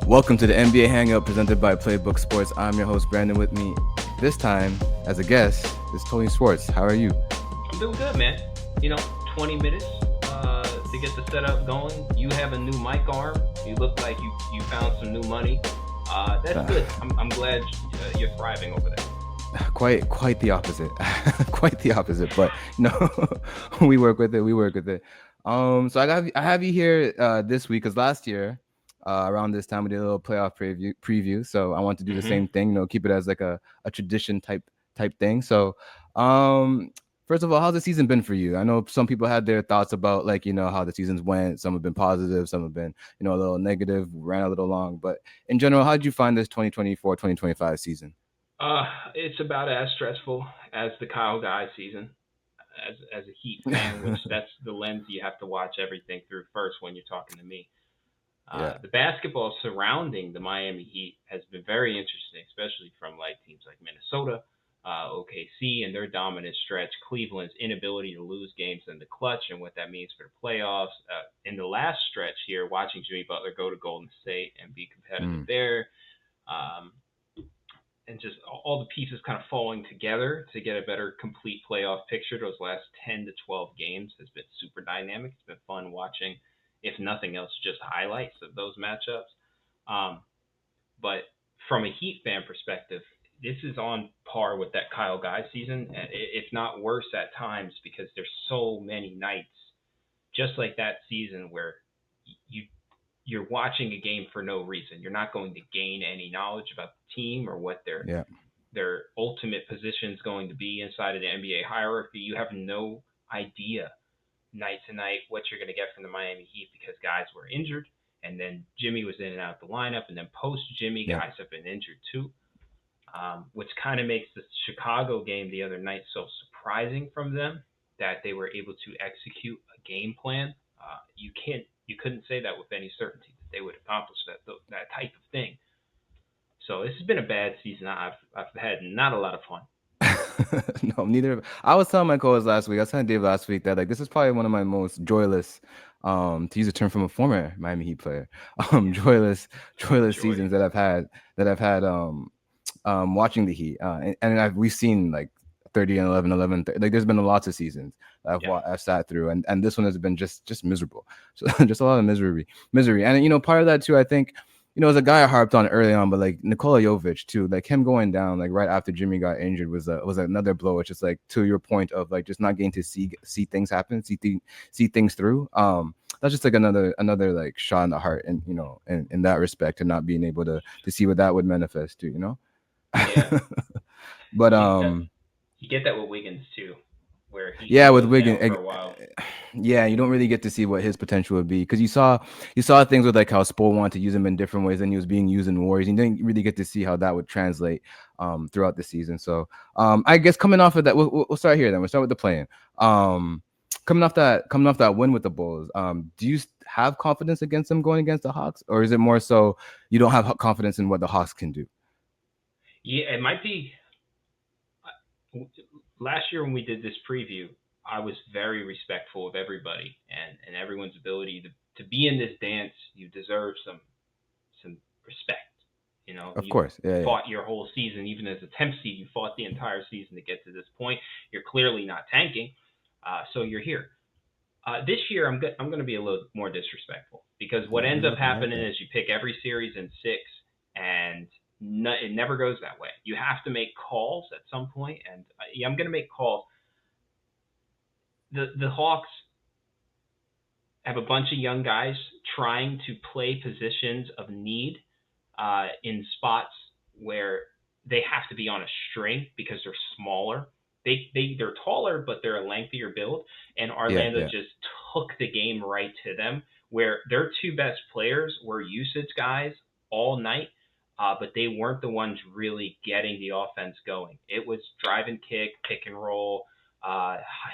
Welcome to the NBA Hangout presented by Playbook Sports. I'm your host, Brandon. With me this time as a guest is Tony Schwartz. How are you? I'm doing good, man. 20 minutes to get the setup going. You have a new mic arm. You look like you found some new money. That's good. I'm glad you're thriving over there. Quite the opposite. Quite the opposite. But we work with it. We work with it. So I have you here this week because last year, around this time we did a little playoff preview. So I want to do the same thing. Keep it as like a tradition type thing. So, first of all, how's the season been for you? I know some people had their thoughts about how the seasons went. Some have been positive, some have been a little negative, ran a little long. But in general, how did you find this 2024-2025 season? It's about as stressful as the Kyle Guy season. As a Heat fan, which that's the lens you have to watch everything through first when you're talking to me. Yeah. The basketball surrounding the Miami Heat has been very interesting, especially from like teams like Minnesota, OKC, and their dominant stretch. Cleveland's inability to lose games in the clutch and what that means for the playoffs. In the last stretch here, watching Jimmy Butler go to Golden State and be competitive there. And just all the pieces kind of falling together to get a better complete playoff picture. Those last 10 to 12 games has been super dynamic. It's been fun watching, if nothing else, just highlights of those matchups. But from a Heat fan perspective, this is on par with that Kyle Guy season, if not worse at times, because there's so many nights just like that season where you're watching a game for no reason. You're not going to gain any knowledge about the team or what their ultimate position is going to be inside of the NBA hierarchy. You have no idea night to night what you're going to get from the Miami Heat because guys were injured, and then Jimmy was in and out of the lineup, and then post Jimmy, guys have been injured too, which kind of makes the Chicago game the other night so surprising from them that they were able to execute a game plan. You couldn't say that with any certainty that they would accomplish that type of thing. So this has been a bad season. I've had not a lot of fun. No, neither. I was telling my co-host last week. I was telling Dave last week that this is probably one of my most joyless, to use a term from a former Miami Heat player, joyless seasons that I've had watching the Heat. And we've seen like 30 and 11. Like there's been lots of seasons I've sat through, and this one has been just miserable. So just a lot of misery. And part of that too, I think. As a guy I harped on early on, but like Nikola Jovic too, like him going down like right after Jimmy got injured was another blow. It's just like to your point of like just not getting to see things happen, see things through. That's just like another like shot in the heart, and in that respect, and not being able to see what that would manifest to. Yeah. But you get that with Wiggins too, where with Wiggins for a while. Yeah, you don't really get to see what his potential would be because you saw things with like how Spo wanted to use him in different ways than he was being used in Warriors. You didn't really get to see how that would translate throughout the season. So I guess coming off of that, we'll start here then. We'll start with the play-in. Coming off that win with the Bulls, do you have confidence against them going against the Hawks, or is it more so you don't have confidence in what the Hawks can do? Yeah, it might be. Last year when we did this preview, I was very respectful of everybody and everyone's ability to be in this dance. You deserve some respect. Of course. Yeah, fought your whole season, even as a temp seed. You fought the entire season to get to this point. You're clearly not tanking, so you're here. This year, I'm going to be a little more disrespectful because what ends up happening is you pick every series in 6, and it never goes that way. You have to make calls at some point, and I'm going to make calls. The Hawks have a bunch of young guys trying to play positions of need in spots where they have to be on a string because they're smaller. They're taller, but they're a lengthier build. And Orlando just took the game right to them, where their two best players were usage guys all night, but they weren't the ones really getting the offense going. It was drive and kick, pick and roll,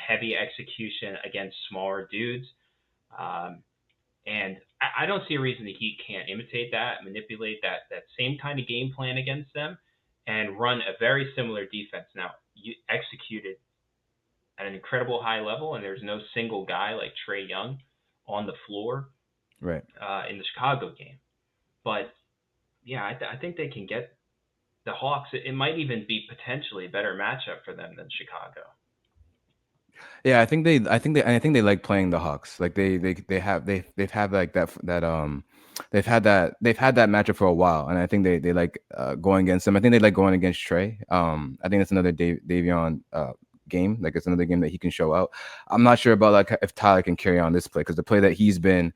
heavy execution against smaller dudes. And I don't see a reason the Heat can't imitate that, manipulate that same kind of game plan against them, and run a very similar defense. Now, you executed at an incredible high level, and there's no single guy like Trae Young on the floor right in the Chicago game. But yeah, I think they can get the Hawks. It might even be potentially a better matchup for them than Chicago. Yeah, I think they like playing the Hawks. Like they've had like they've had that matchup for a while, and I think they like going against them. I think they like going against Trey. I think it's another Davion game. Like it's another game that he can show out. I'm not sure about like if Tyler can carry on this play because the play that he's been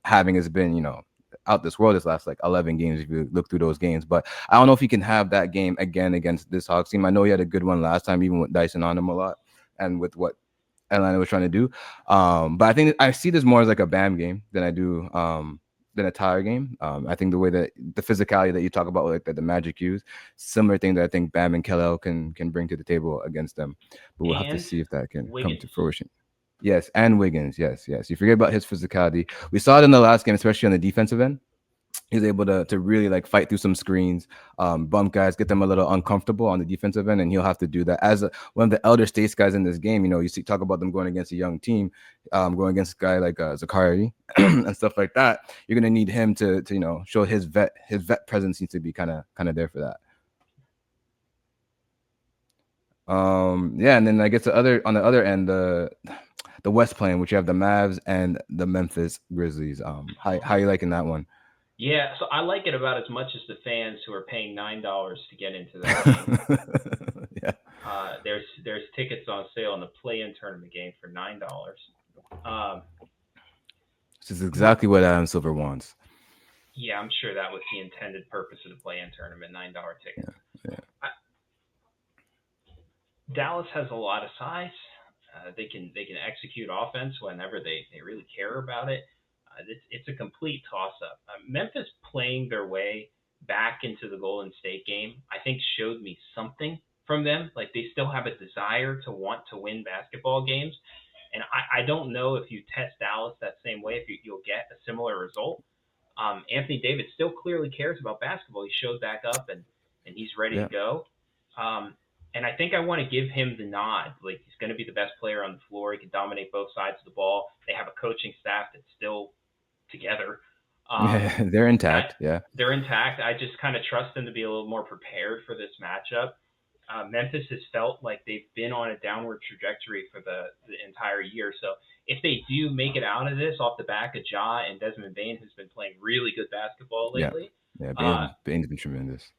having has been out this world this last like 11 games if you look through those games. But I don't know if he can have that game again against this Hawks team. I know he had a good one last time, even with Dyson on him a lot and with what Atlanta was trying to do. But I think I see this more as like a Bam game than a Tyler game. I think the way that the physicality that you talk about, like that the Magic use, similar thing that I think Bam and Kellel can bring to the table against them. But we'll have to And see if that can come to Wiggins. fruition. Yes, and Wiggins. Yes, yes. You forget about his physicality. We saw it in the last game, especially on the defensive end. He's able to really like fight through some screens, bump guys, get them a little uncomfortable on the defensive end, and he'll have to do that as one of the elder states guys in this game. You see talk about them going against a young team, going against a guy like Zakari and stuff like that. You're gonna need him to show his vet presence needs to be kind of there for that. Yeah, and then I guess the other on the other end, the West plane, which you have the Mavs and the Memphis Grizzlies. How you liking that one? Yeah, so I like it about as much as the fans who are paying $9 to get into that game. Yeah. There's tickets on sale in the play-in tournament game for $9. Um, This is my exactly what Adam Silver wants. Yeah, I'm sure that was the intended purpose of the play-in tournament, $9 tickets. Yeah, yeah, I, Dallas has a lot of size. They can execute offense whenever they really care about it. It's a complete toss up. Memphis playing their way back into the Golden State game, I think showed me something from them. Like they still have a desire to want to win basketball games, and I don't know if you test Dallas that same way if you'll get a similar result. Anthony Davis still clearly cares about basketball. He showed back up and he's ready to yeah, go. Um, and I think I want to give him the nod. Like he's going to be the best player on the floor. He can dominate both sides of the ball. They have a coaching staff that's still together. Um, yeah. They're I, intact. Yeah, they're intact. I just kind of trust them to be a little more prepared for this matchup. Memphis has felt like they've been on a downward trajectory for the entire year. So if they do make it out of this off the back of Ja and Desmond Bain, who's been playing really good basketball yeah, lately, yeah. uh, Bane's been tremendous.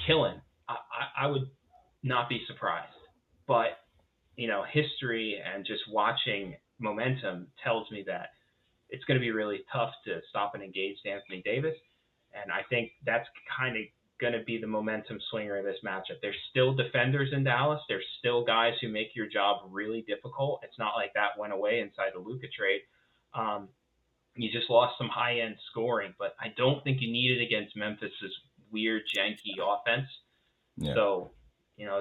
killing, I would not be surprised. But history and just watching momentum tells me that it's going to be really tough to stop an engaged Anthony Davis. And I think that's kind of going to be the momentum swinger in this matchup. There's still defenders in Dallas. There's still guys who make your job really difficult. It's not like that went away inside the Luka trade. Um, you just lost some high end scoring, but I don't think you need it against Memphis's weird, janky offense. Yeah, So,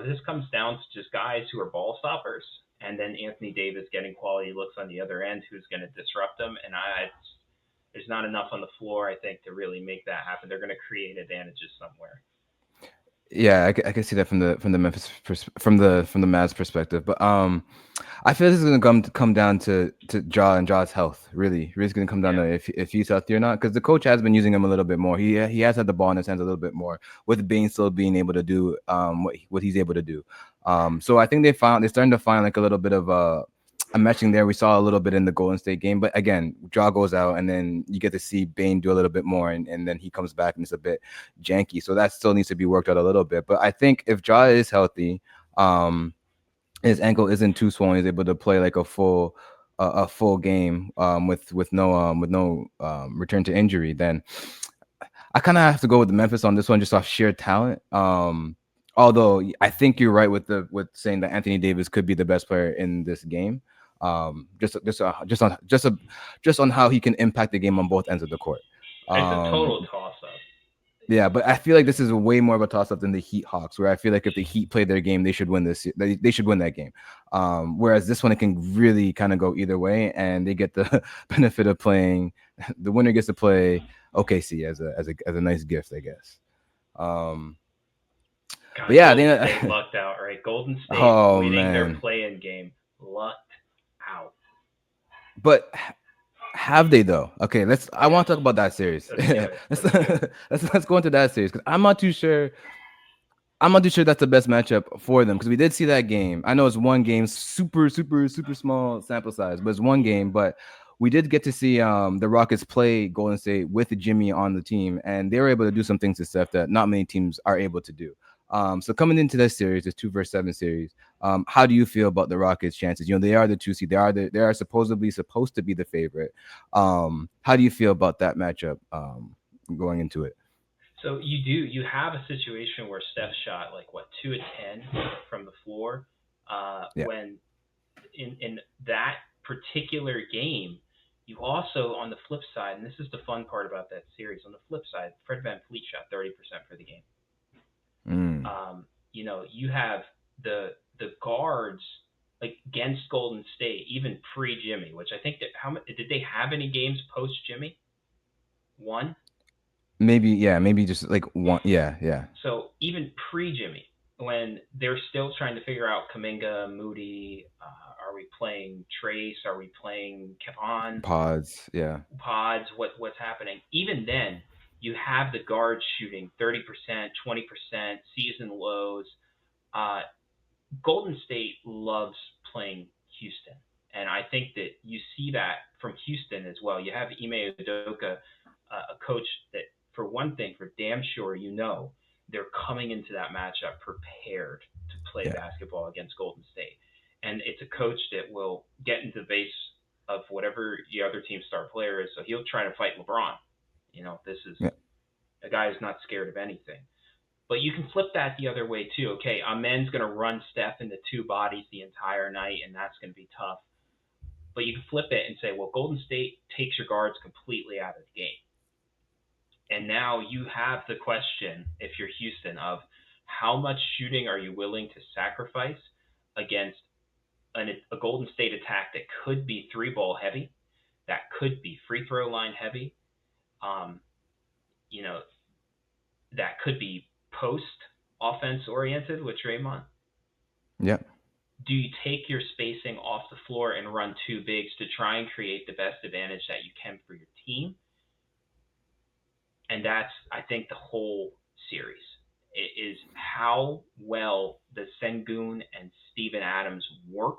this comes down to just guys who are ball stoppers, and then Anthony Davis getting quality looks on the other end, who's going to disrupt them. And there's not enough on the floor, I think, to really make that happen. They're going to create advantages somewhere. yeah. I can see that from the Memphis from the Mavs perspective. But I feel this is gonna come down to Ja and Ja's health. Really, it's gonna come down Yeah. to if he's healthy or not. Because the coach has been using him a little bit more. He has had the ball in his hands a little bit more, with Bain still being able to do what he's able to do. So I think they're starting to find like a little bit of a meshing there. We saw a little bit in the Golden State game, but again, Ja goes out, and then you get to see Bain do a little bit more, and then he comes back and it's a bit janky. So that still needs to be worked out a little bit. But I think if Ja is healthy, his ankle isn't too swollen, he's able to play like a full game with no return to injury, then I kind of have to go with the Memphis on this one just off sheer talent. Although I think you're right with saying that Anthony Davis could be the best player in this game. Just on how he can impact the game on both ends of the court. It's a total Um, toss up. yeah, but I feel like this is way more of a toss up than the Heat Hawks, where I feel like if the Heat play their game, they should win this. They should win that game. Whereas this one, it can really kind of go either way, and they get the benefit of playing. The winner gets to play OKC as a nice gift, I guess. Um, but God, yeah, Golden State lucked out, right? Golden State oh winning their man, play-in game lucked out. but Have they though? Okay, let's. I Yes. want to talk about that series. Let's do it. let's Let's do it. let's go into that series because I'm not too sure. I'm not too sure that's the best matchup for them because we did see that game. I know it's one game, super small sample size, but it's one game. But we did get to see the Rockets play Golden State with Jimmy on the team, and they were able to do some things to Steph that not many teams are able to do. So coming into this series, this 2 versus 7 series, how do you feel about the Rockets' chances? You know, they are the 2 seed. They are supposedly supposed to be the favorite. How do you feel about that matchup going into it? So you have a situation where Steph shot like what 2 of 10 from the floor. Yeah, When in that particular game, you also on the flip side, and this is the fun part about that series. On the flip side, Fred VanVleet shot 30% for the game. mm. You have the guards like against Golden State, even pre Jimmy, which I think that how many did they have any games post Jimmy? One. Maybe, yeah, maybe just like one. Yeah, yeah. So even pre Jimmy, when they're still trying to figure out Kaminga, Moody, are we playing Trace? Are we playing Kevon? Pods, yeah, Pods? What's happening? Even then, you have the guards shooting 30%, 20%, season lows. Uh, Golden State loves playing Houston, and I think that you see that from Houston as well. You have Ime Udoka, a coach that, for one thing, for damn sure, they're coming into that matchup prepared to play yeah, basketball against Golden State, and it's a coach that will get into the base of whatever the other team's star player is. So he'll try to fight LeBron. This is yeah, a guy who's not scared of anything. But you can flip that the other way too. Okay, Amen's going to run Steph into two bodies the entire night, and that's going to be tough. But you can flip it and say, well, Golden State takes your guards completely out of the game. And now you have the question, if you're Houston, of how much shooting are you willing to sacrifice against a Golden State attack that could be three ball heavy, that could be free throw line heavy, um, you know, that could be post offense oriented with Draymond. yeah, Do you take your spacing off the floor and run two bigs to try and create the best advantage that you can for your team? And that's, I think, the whole series. It is how well the Sengun and Steven Adams work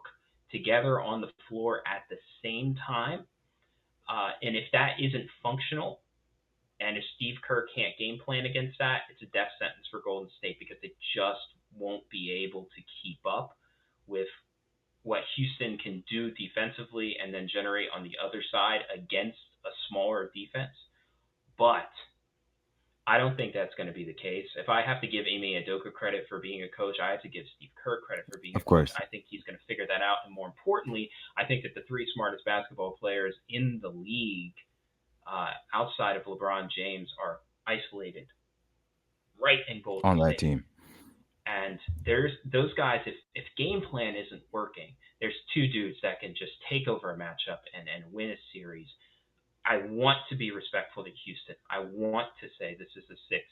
together on the floor at the same time. And if that isn't functional, and if Steve Kerr can't game plan against that, it's a death sentence for Golden State because they just won't be able to keep up with what Houston can do defensively and then generate on the other side against a smaller defense. But I don't think that's going to be the case. If I have to give Amy Adoka credit for being a coach, I have to give Steve Kerr credit for being of a coach. course. I think he's going to figure that out. And more importantly, I think that the three smartest basketball players in the league outside of LeBron James are isolated right in Golden On that State. team. And there's those guys. If game plan isn't working, there's two dudes that can just take over a matchup and win a series. I want to be respectful to Houston. I want to say this is a 6,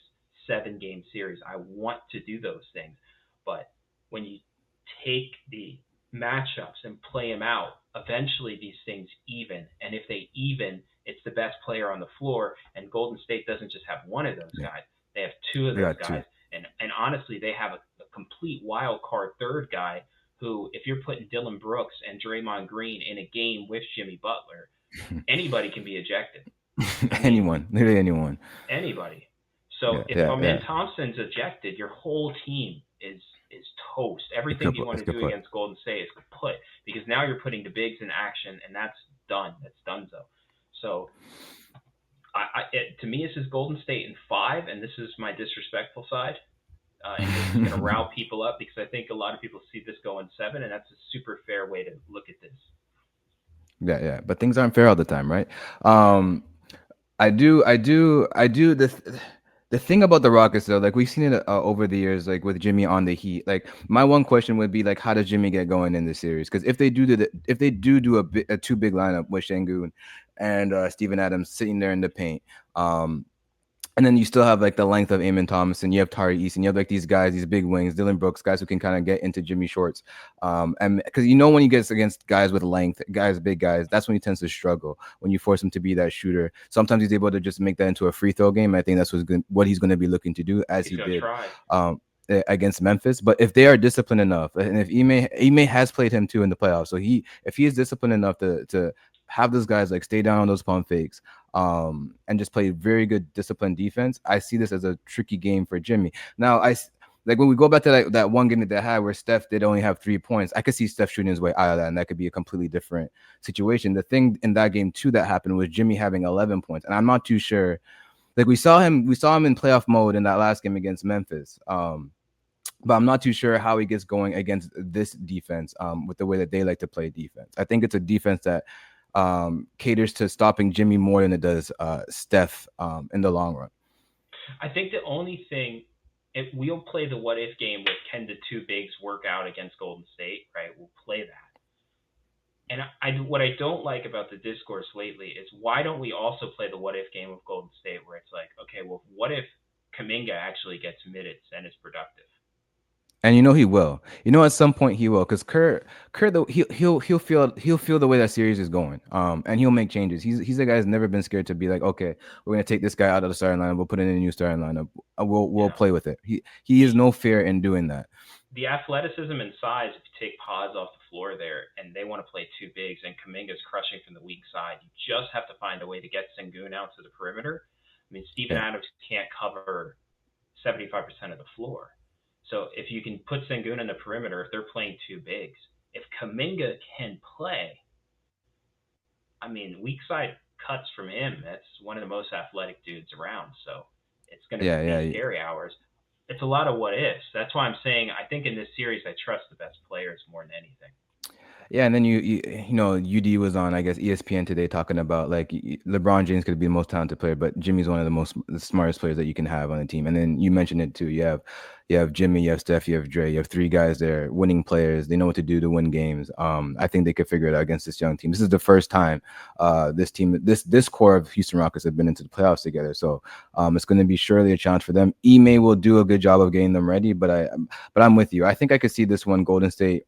7 game series. I want to do those things. But when you take the matchups and play them out, eventually these things even. And if they even, it's the best player on the floor. And Golden State doesn't just have one of those Yeah, guys, they have two of they those got two. guys. And honestly, they have a complete wild card third guy who, if you're putting Dylan Brooks and Draymond Green in a game with Jimmy Butler, anybody can be ejected. I mean, Anyone, literally anyone. anybody. So Yeah, if yeah, Amen yeah. Thompson's ejected, your whole team is toast. It's Everything good. you want It's to good do put. against Golden State is kaput because now you're putting the bigs in action, and that's done. That's done. So to me, this is Golden State in 5, and this is my disrespectful side. And this is going to rile people up because I think a lot of people see this going 7, and that's a super fair way to look at this. Yeah, yeah. But things aren't fair all the time, right? Um, I do. The thing about the Rockets, though, like we've seen it over the years, like with Jimmy on the Heat. Like my one question would be like, how does Jimmy get going in this series? Because if they do a two big lineup with Şengün and Steven Adams sitting there in the paint, um, And then you still have like the length of Amon Thomas, and you have Tari Eason, you have like these guys, these big wings, Dylan Brooks, guys who can kind of get into Jimmy Shorts. And because when he gets against guys with length, guys, big guys, that's when he tends to struggle. When you force him to be that shooter, sometimes he's able to just make that into a free throw game. I think that's what he's going to be looking to do, as He's he gonna did try. against Memphis. But if they are disciplined enough, and if Ime has played him too in the playoffs, so if he is disciplined enough to have those guys like stay down on those pump fakes, and just play very good disciplined defense, I see this as a tricky game for Jimmy. Now, like when we go back to that one game that they had where Steph did only have 3 points, I could see Steph shooting his way out of that, and that could be a completely different situation. The thing in that game too that happened was Jimmy having 11 points, and I'm not too sure. Like we saw him in playoff mode in that last game against Memphis. But I'm not too sure how he gets going against this defense with the way that they like to play defense. I think it's a defense that caters to stopping Jimmy more than it does Steph in the long run. I think the only thing, if we'll play the what if game with, can the two bigs work out against Golden State, right? We'll play that. And what I don't like about the discourse lately is, why don't we also play the what if game with Golden State, where it's like, okay, well, what if Kaminga actually gets minutes and is productive? And he will. At some point he will, because Kerr, though he'll feel the way that series is going. And he'll make changes. He's a guy who's never been scared to be like, okay, we're gonna take this guy out of the starting lineup. We'll put in a new starting lineup. We'll Yeah. play with it. He is no fear in doing that. The athleticism and size, if you take Paz off the floor there and they want to play two bigs and Kaminga's crushing from the weak side, you just have to find a way to get Sengun out to the perimeter. I mean, Steven Yeah, Adams can't cover 75% of the floor. So if you can put Sengun in the perimeter, if they're playing two bigs, if Kaminga can play, I mean, weak side cuts from him. That's one of the most athletic dudes around. So it's going to yeah, be yeah. scary hours. It's a lot of what ifs. That's why I'm saying I think in this series I trust the best players more than anything. Yeah, and then UD was on, I guess, ESPN today talking about like LeBron James could be the most talented player, but Jimmy's one of the smartest players that you can have on the team. And then you mentioned it too. You have Jimmy, you have Steph, you have Dre, you have three guys there, winning players. They know what to do to win games. I think they could figure it out against this young team. This is the first time this core of Houston Rockets have been into the playoffs together. So it's going to be surely a challenge for them. Ime will do a good job of getting them ready, but I'm with you. I think I could see this one Golden State.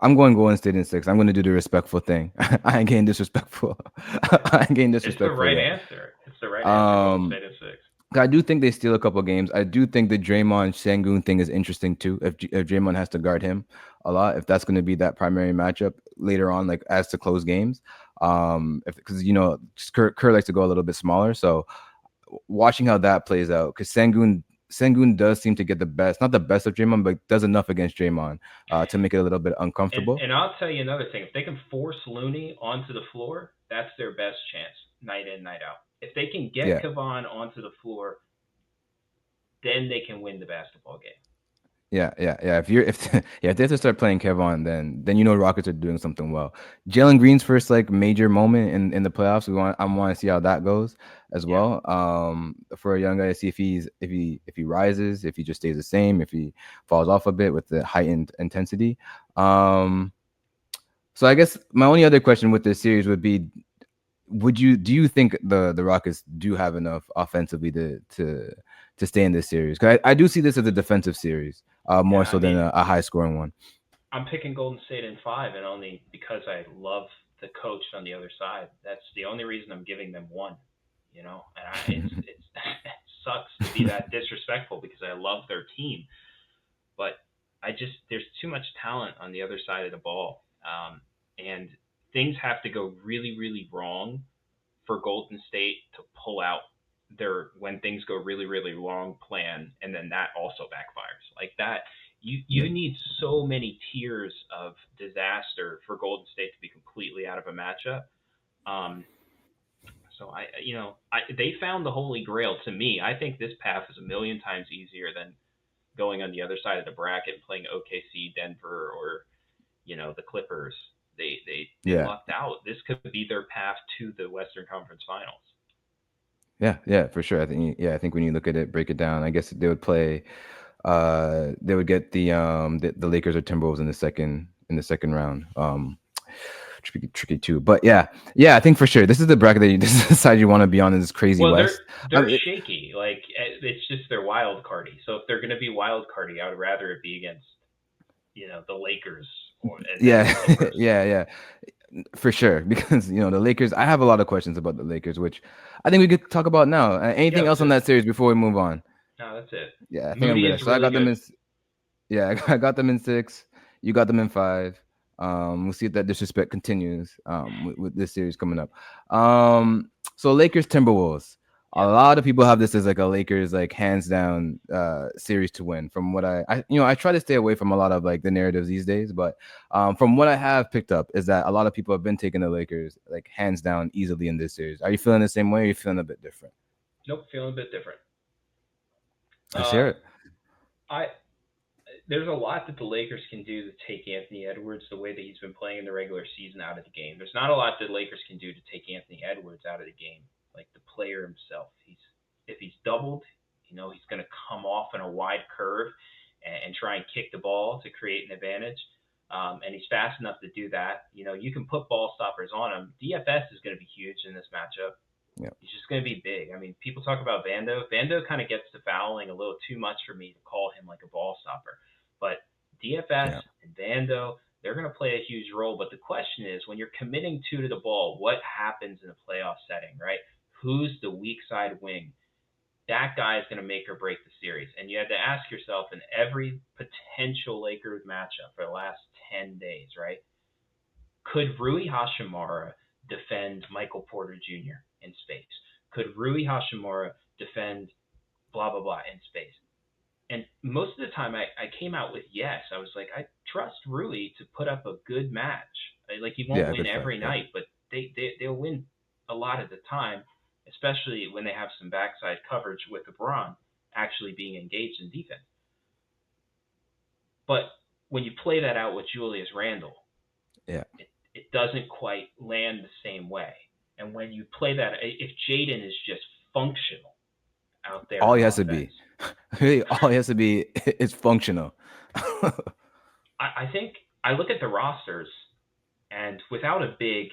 I'm going Golden State in 6. I'm going to do the respectful thing. I ain't getting disrespectful. I ain't getting It's the disrespectful right yet. answer. It's the right answer. Golden Um, State is six. I do think they steal a couple games. I do think the Draymond Sengun thing is interesting too. If Draymond has to guard him a lot, if that's going to be that primary matchup later on, like as to close games, if because Kerr likes to go a little bit smaller, so watching how that plays out, because Sengun does seem to get the best, not the best of Draymond, but does enough against Draymond to make it a little bit And uncomfortable. and I'll tell you another thing. If they can force Looney onto the floor, that's their best chance, night in, night out. If they can get Yeah. Kevon onto the floor, then they can win the basketball game. Yeah. If they have to start playing Kevon, then Rockets are doing something well. Jalen Green's first like major moment in the playoffs. I want to see how that goes as Yeah. well. For a young guy, to see if he rises, if he just stays the same, if he falls off a bit with the heightened intensity. So I guess my only other question with this series would be, do you think the Rockets do have enough offensively to stay in this series? Because I do see this as a defensive series, more Yeah, I so than mean, a high scoring one. I'm picking Golden State in 5, and only because I love the coach on the other side. That's the only reason I'm giving them one. It's it sucks to be that disrespectful because I love their team, but there's too much talent on the other side of the ball, and things have to go really really wrong for Golden State to pull out their when things go really really wrong plan, and then that also backfires like that. You Yeah. need so many tiers of disaster for Golden State to be completely out of a matchup. Um, so they found the holy grail to me. I think this path is a million times easier than going on the other side of the bracket and playing OKC, Denver, or the Clippers. They Yeah. lucked out. This could be their path to the Western Conference Finals. Yeah, for sure. I think when you look at it, break it down, I guess they would get the Lakers or Timberwolves in the second round. tricky too. But yeah, I think for sure this is the bracket that you this is the side you want to be on in this crazy Well, West. they're shaky. Like it's just they're wild cardy. So if they're going to be wild cardy, I would rather it be against the Lakers than Yeah, the Clippers. yeah, for sure. Because the Lakers. I have a lot of questions about the Lakers, which I think we could talk about now. Anything Yep, else on just that series before we move on? no, that's it. Yeah, I think I'm Moody good. is So I really got them good. in. Yeah, I got them in 6. You got them in 5. We'll see if that disrespect continues with this series coming up. So Lakers Timberwolves. A Yep. lot of people have this as like a Lakers like hands down series to win. From what I try to stay away from a lot of like the narratives these days, but from what I have picked up is that a lot of people have been taking the Lakers like hands down easily in this series. Are you feeling the same way? Or are you feeling a bit different? Nope, feeling a bit different. Let's Uh, hear it. I there's a lot that the Lakers can do to take Anthony Edwards the way that he's been playing in the regular season out of the game. There's not a lot that the Lakers can do to take Anthony Edwards out of the game, like the player himself. If he's doubled, he's going to come off in a wide curve and try and kick the ball to create an advantage. And he's fast enough to do that. You can put ball stoppers on him. DFS is going to be huge in this matchup. Yeah, He's just going to be big. I mean, people talk about Vando. Vando kind of gets to fouling a little too much for me to call him like a ball stopper. But DFS yeah, and Vando, they're going to play a huge role. But the question is, when you're committing two to the ball, what happens in a playoff setting, right? Who's the weak side wing? That guy is going to make or break the series. And you had to ask yourself in every potential Lakers matchup for the last 10 days, right? Could Rui Hashimura defend Michael Porter Jr. in space? Could Rui Hashimura defend blah, blah, blah in space? And most of the time I came out with yes. I was like, I trust Rui to put up a good match. Like he won't yeah. win Good fight. every Yeah, night, but they'll win a lot of the time, especially when they have some backside coverage with LeBron actually being engaged in defense. But when you play that out with Julius Randle, yeah. it doesn't quite land the same way. And when you play that, if Jaden is just functional out there All on he has to offense, be. Really, all he has to be is functional. I think I look at the rosters, and without a big,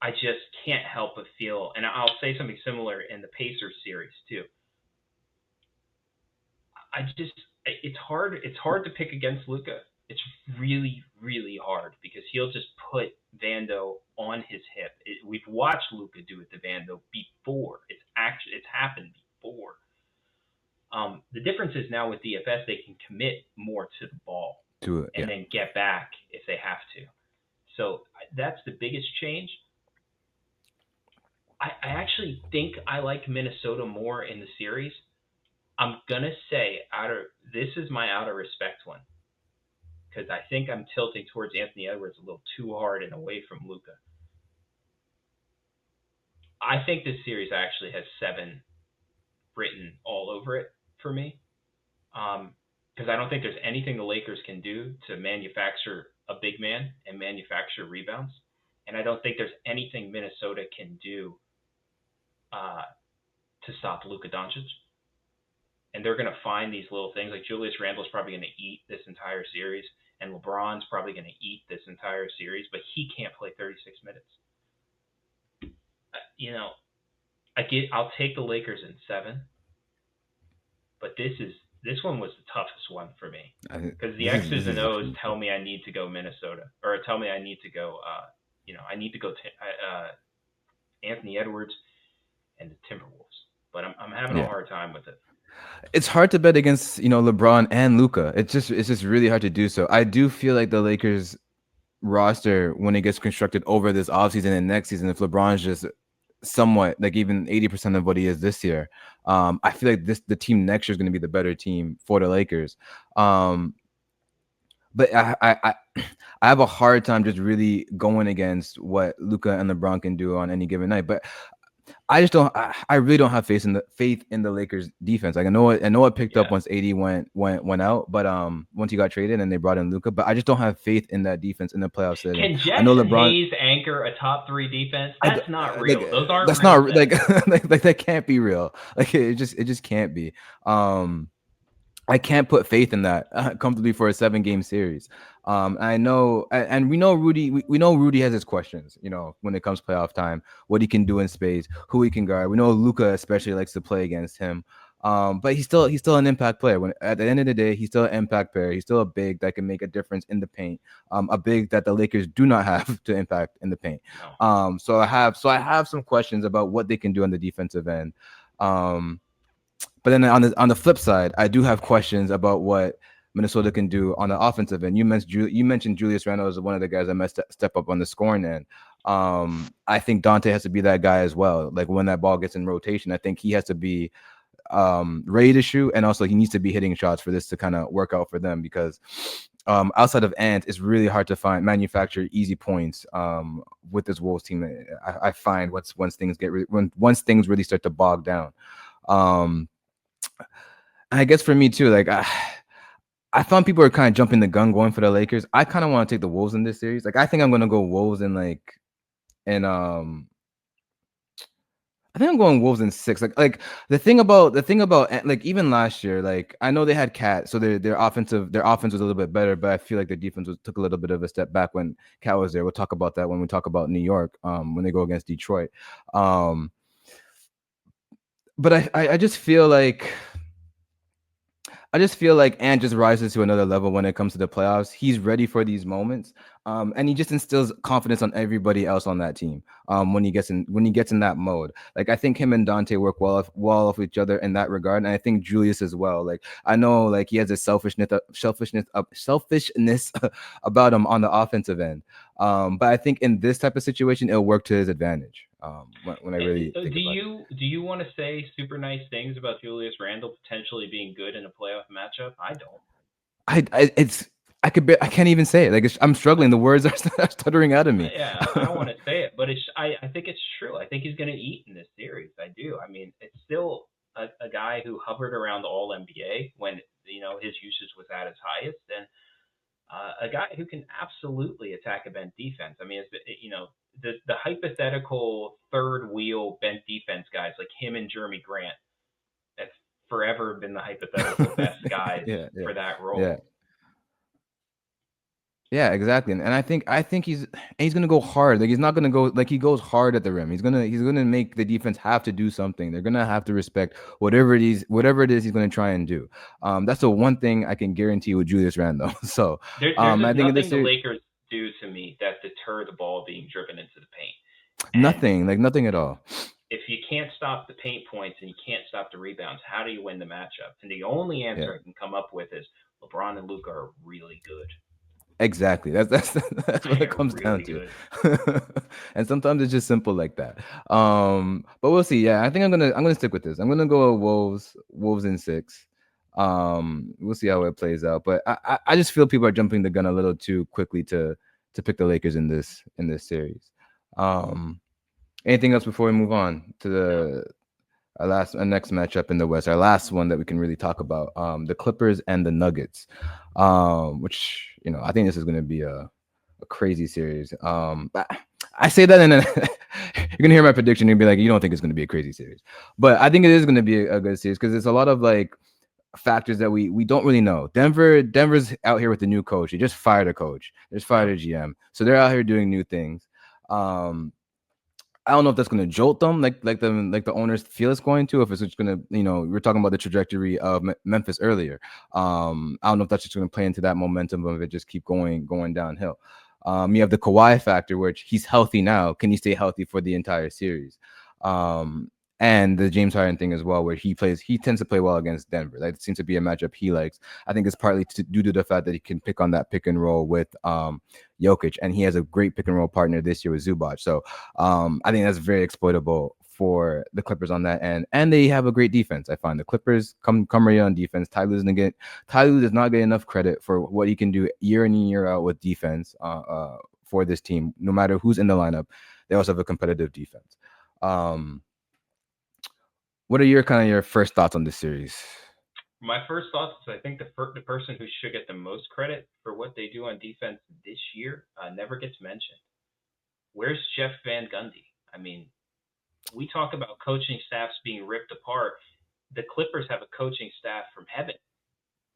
I just can't help but feel, and I'll say something similar in the Pacers series too. I just it's hard. It's hard to pick against Luka. It's really really hard because he'll just put Vando on his hip. We've watched Luka do it to Vando before. It's happened before. The difference is now with DFS they can commit more to the ball Do it. and Yeah, then get back if they have to. So that's the biggest change. I actually think I like Minnesota more in the series. I'm gonna say this is my out of respect one because I think I'm tilting towards Anthony Edwards a little too hard and away from Luka. I think this series actually has 7 written all over it for me because I don't think there's anything the Lakers can do to manufacture a big man and manufacture rebounds, and I don't think there's anything Minnesota can do uh, to stop Luka Doncic. And they're going to find these little things. Like Julius Randle's probably going to eat this entire series, and LeBron's probably going to eat this entire series, but he can't play 36 minutes. You know, I'll take the Lakers in 7, but this one was the toughest one for me because the X's and O's tell me I need to go Minnesota or tell me I need to go. I need to go Anthony Edwards and the Timberwolves, but I'm having a yeah. hard time with it. It's hard to bet against LeBron and Luca. It's just really hard to do so. I do feel like the Lakers roster when it gets constructed over this offseason and next season, if LeBron's just somewhat like even 80% of what he is this year, I feel like the team next year is going to be the better team for the Lakers. But I have a hard time just really going against what Luca and LeBron can do on any given night. But I just don't. I really don't have faith in the Lakers defense. Like I know it picked up Yeah. once AD went out, but once he got traded and they brought in Luca, but I just don't have faith in that defense in the playoff setting. Can I know Jackson LeBron. Hayes anchor a top 3 defense? I, That's not like real. Those aren't that's real not stats. like that can't be real. Like it just can't be. I can't put faith in that comfortably for a 7 game series. I know, and we know Rudy. We know Rudy has his questions. You know, when it comes playoff time, what he can do in space, who he can guard. We know Luca especially likes to play against him. But he's still an impact player. When at the end of the day, he's still an impact player. He's still a big that can make a difference in the paint. A big that the Lakers do not have to impact in the paint. No. So I have some questions about what they can do on the defensive end. Um, but then on the flip side, I do have questions about what Minnesota can do on the offensive end. You mentioned Julius Randle as one of the guys that must step up on the scoring end. I think Dante has to be that guy as well. Like when that ball gets in rotation, I think he has to be ready to shoot, and also he needs to be hitting shots for this to kind of work out for them because outside of Ant, it's really hard to find manufacture easy points with this Wolves team. I find once things really start to bog down. Um, I guess for me too, like I found people are kind of jumping the gun going for the Lakers. I kind of want to take the Wolves in this series. Like I think I'm gonna go Wolves in and I think I'm going Wolves in 6. Like the thing about like even last year, like I know they had Cat, so their offense was a little bit better, but I feel like their defense took a little bit of a step back when Cat was there. We'll talk about that when we talk about New York, when they go against Detroit. Um, but I just feel like Ant just rises to another level when it comes to the playoffs. He's ready for these moments, and he just instills confidence on everybody else on that team. When he gets in that mode, like I think him and Dante work well off each other in that regard, and I think Julius as well. Like I know, like he has a selfishness about him on the offensive end, but I think in this type of situation, it'll work to his advantage. When I really think Do about it. you want to say super nice things about Julius Randle potentially being good in a playoff matchup? I don't. It's I can't even say it. Like I'm struggling. The words are stuttering out of me. Yeah, I don't want to say it, but I think it's true. I think he's going to eat in this series. I do. I mean, it's still a guy who hovered around the All NBA when his usage was at its highest, and a guy who can absolutely attack a bent defense. I mean, the hypothetical third wheel bent defense guys like him and Jeremy Grant have forever been the hypothetical best guys Yeah, yeah, for that yeah, role. yeah, exactly. And I think he's gonna go hard. Like he's not gonna go like he goes hard at the rim. He's gonna make the defense have to do something. They're gonna have to respect whatever it is he's gonna try and do. That's the one thing I can guarantee with Julius Randle. So There's I just think in this nothing the series, Lakers do to me that deter the ball being driven into the paint. And nothing, like nothing at all. if you can't stop the paint points and you can't stop the rebounds, how do you win the matchup? And the only Yeah. answer I can come up with is LeBron and Luca are really good. Exactly. That's what it They're comes down really to. good. And sometimes it's just simple like that. But we'll see. Yeah, I think I'm gonna stick with this. I'm gonna go with Wolves in 6. We'll see how it plays out. But I just feel people are jumping the gun a little too quickly to pick the Lakers in this series. Um, Anything else before we move on to No, our next matchup in the West, our last one that we can really talk about, the Clippers and the Nuggets, which I think this is going to be a crazy series. But I say that, and then you're gonna hear my prediction and be like, you don't think it's going to be a crazy series, but I think it is going to be a good series because there's a lot of like factors that we don't really know. Denver's out here with the new coach. They just fired a coach. They just fired no. a GM, so they're out here doing new things. Um, I don't know if that's going to jolt them like the owners feel it's going to. If it's just going to, we were talking about the trajectory of Memphis earlier. I don't know if that's just going to play into that momentum of it just keep going downhill. You have the Kawhi factor, which he's healthy now. Can he stay healthy for the entire series? Um, and the James Harden thing as well, where he tends to play well against Denver. That seems to be a matchup he likes. I think it's partly due to the fact that he can pick on that pick and roll with Jokic, and he has a great pick and roll partner this year with Zubac. So I think that's very exploitable for the Clippers on that end, and they have a great defense. I find the Clippers come ready on defense. Ty Lue does not get enough credit for what he can do year in and year out with defense for this team. No matter who's in the lineup, they also have a competitive defense. Um, what are your first thoughts on this series? My first thoughts is I think the person who should get the most credit for what they do on defense this year never gets mentioned. Where's Jeff Van Gundy? I mean, we talk about coaching staffs being ripped apart. The Clippers have a coaching staff from heaven.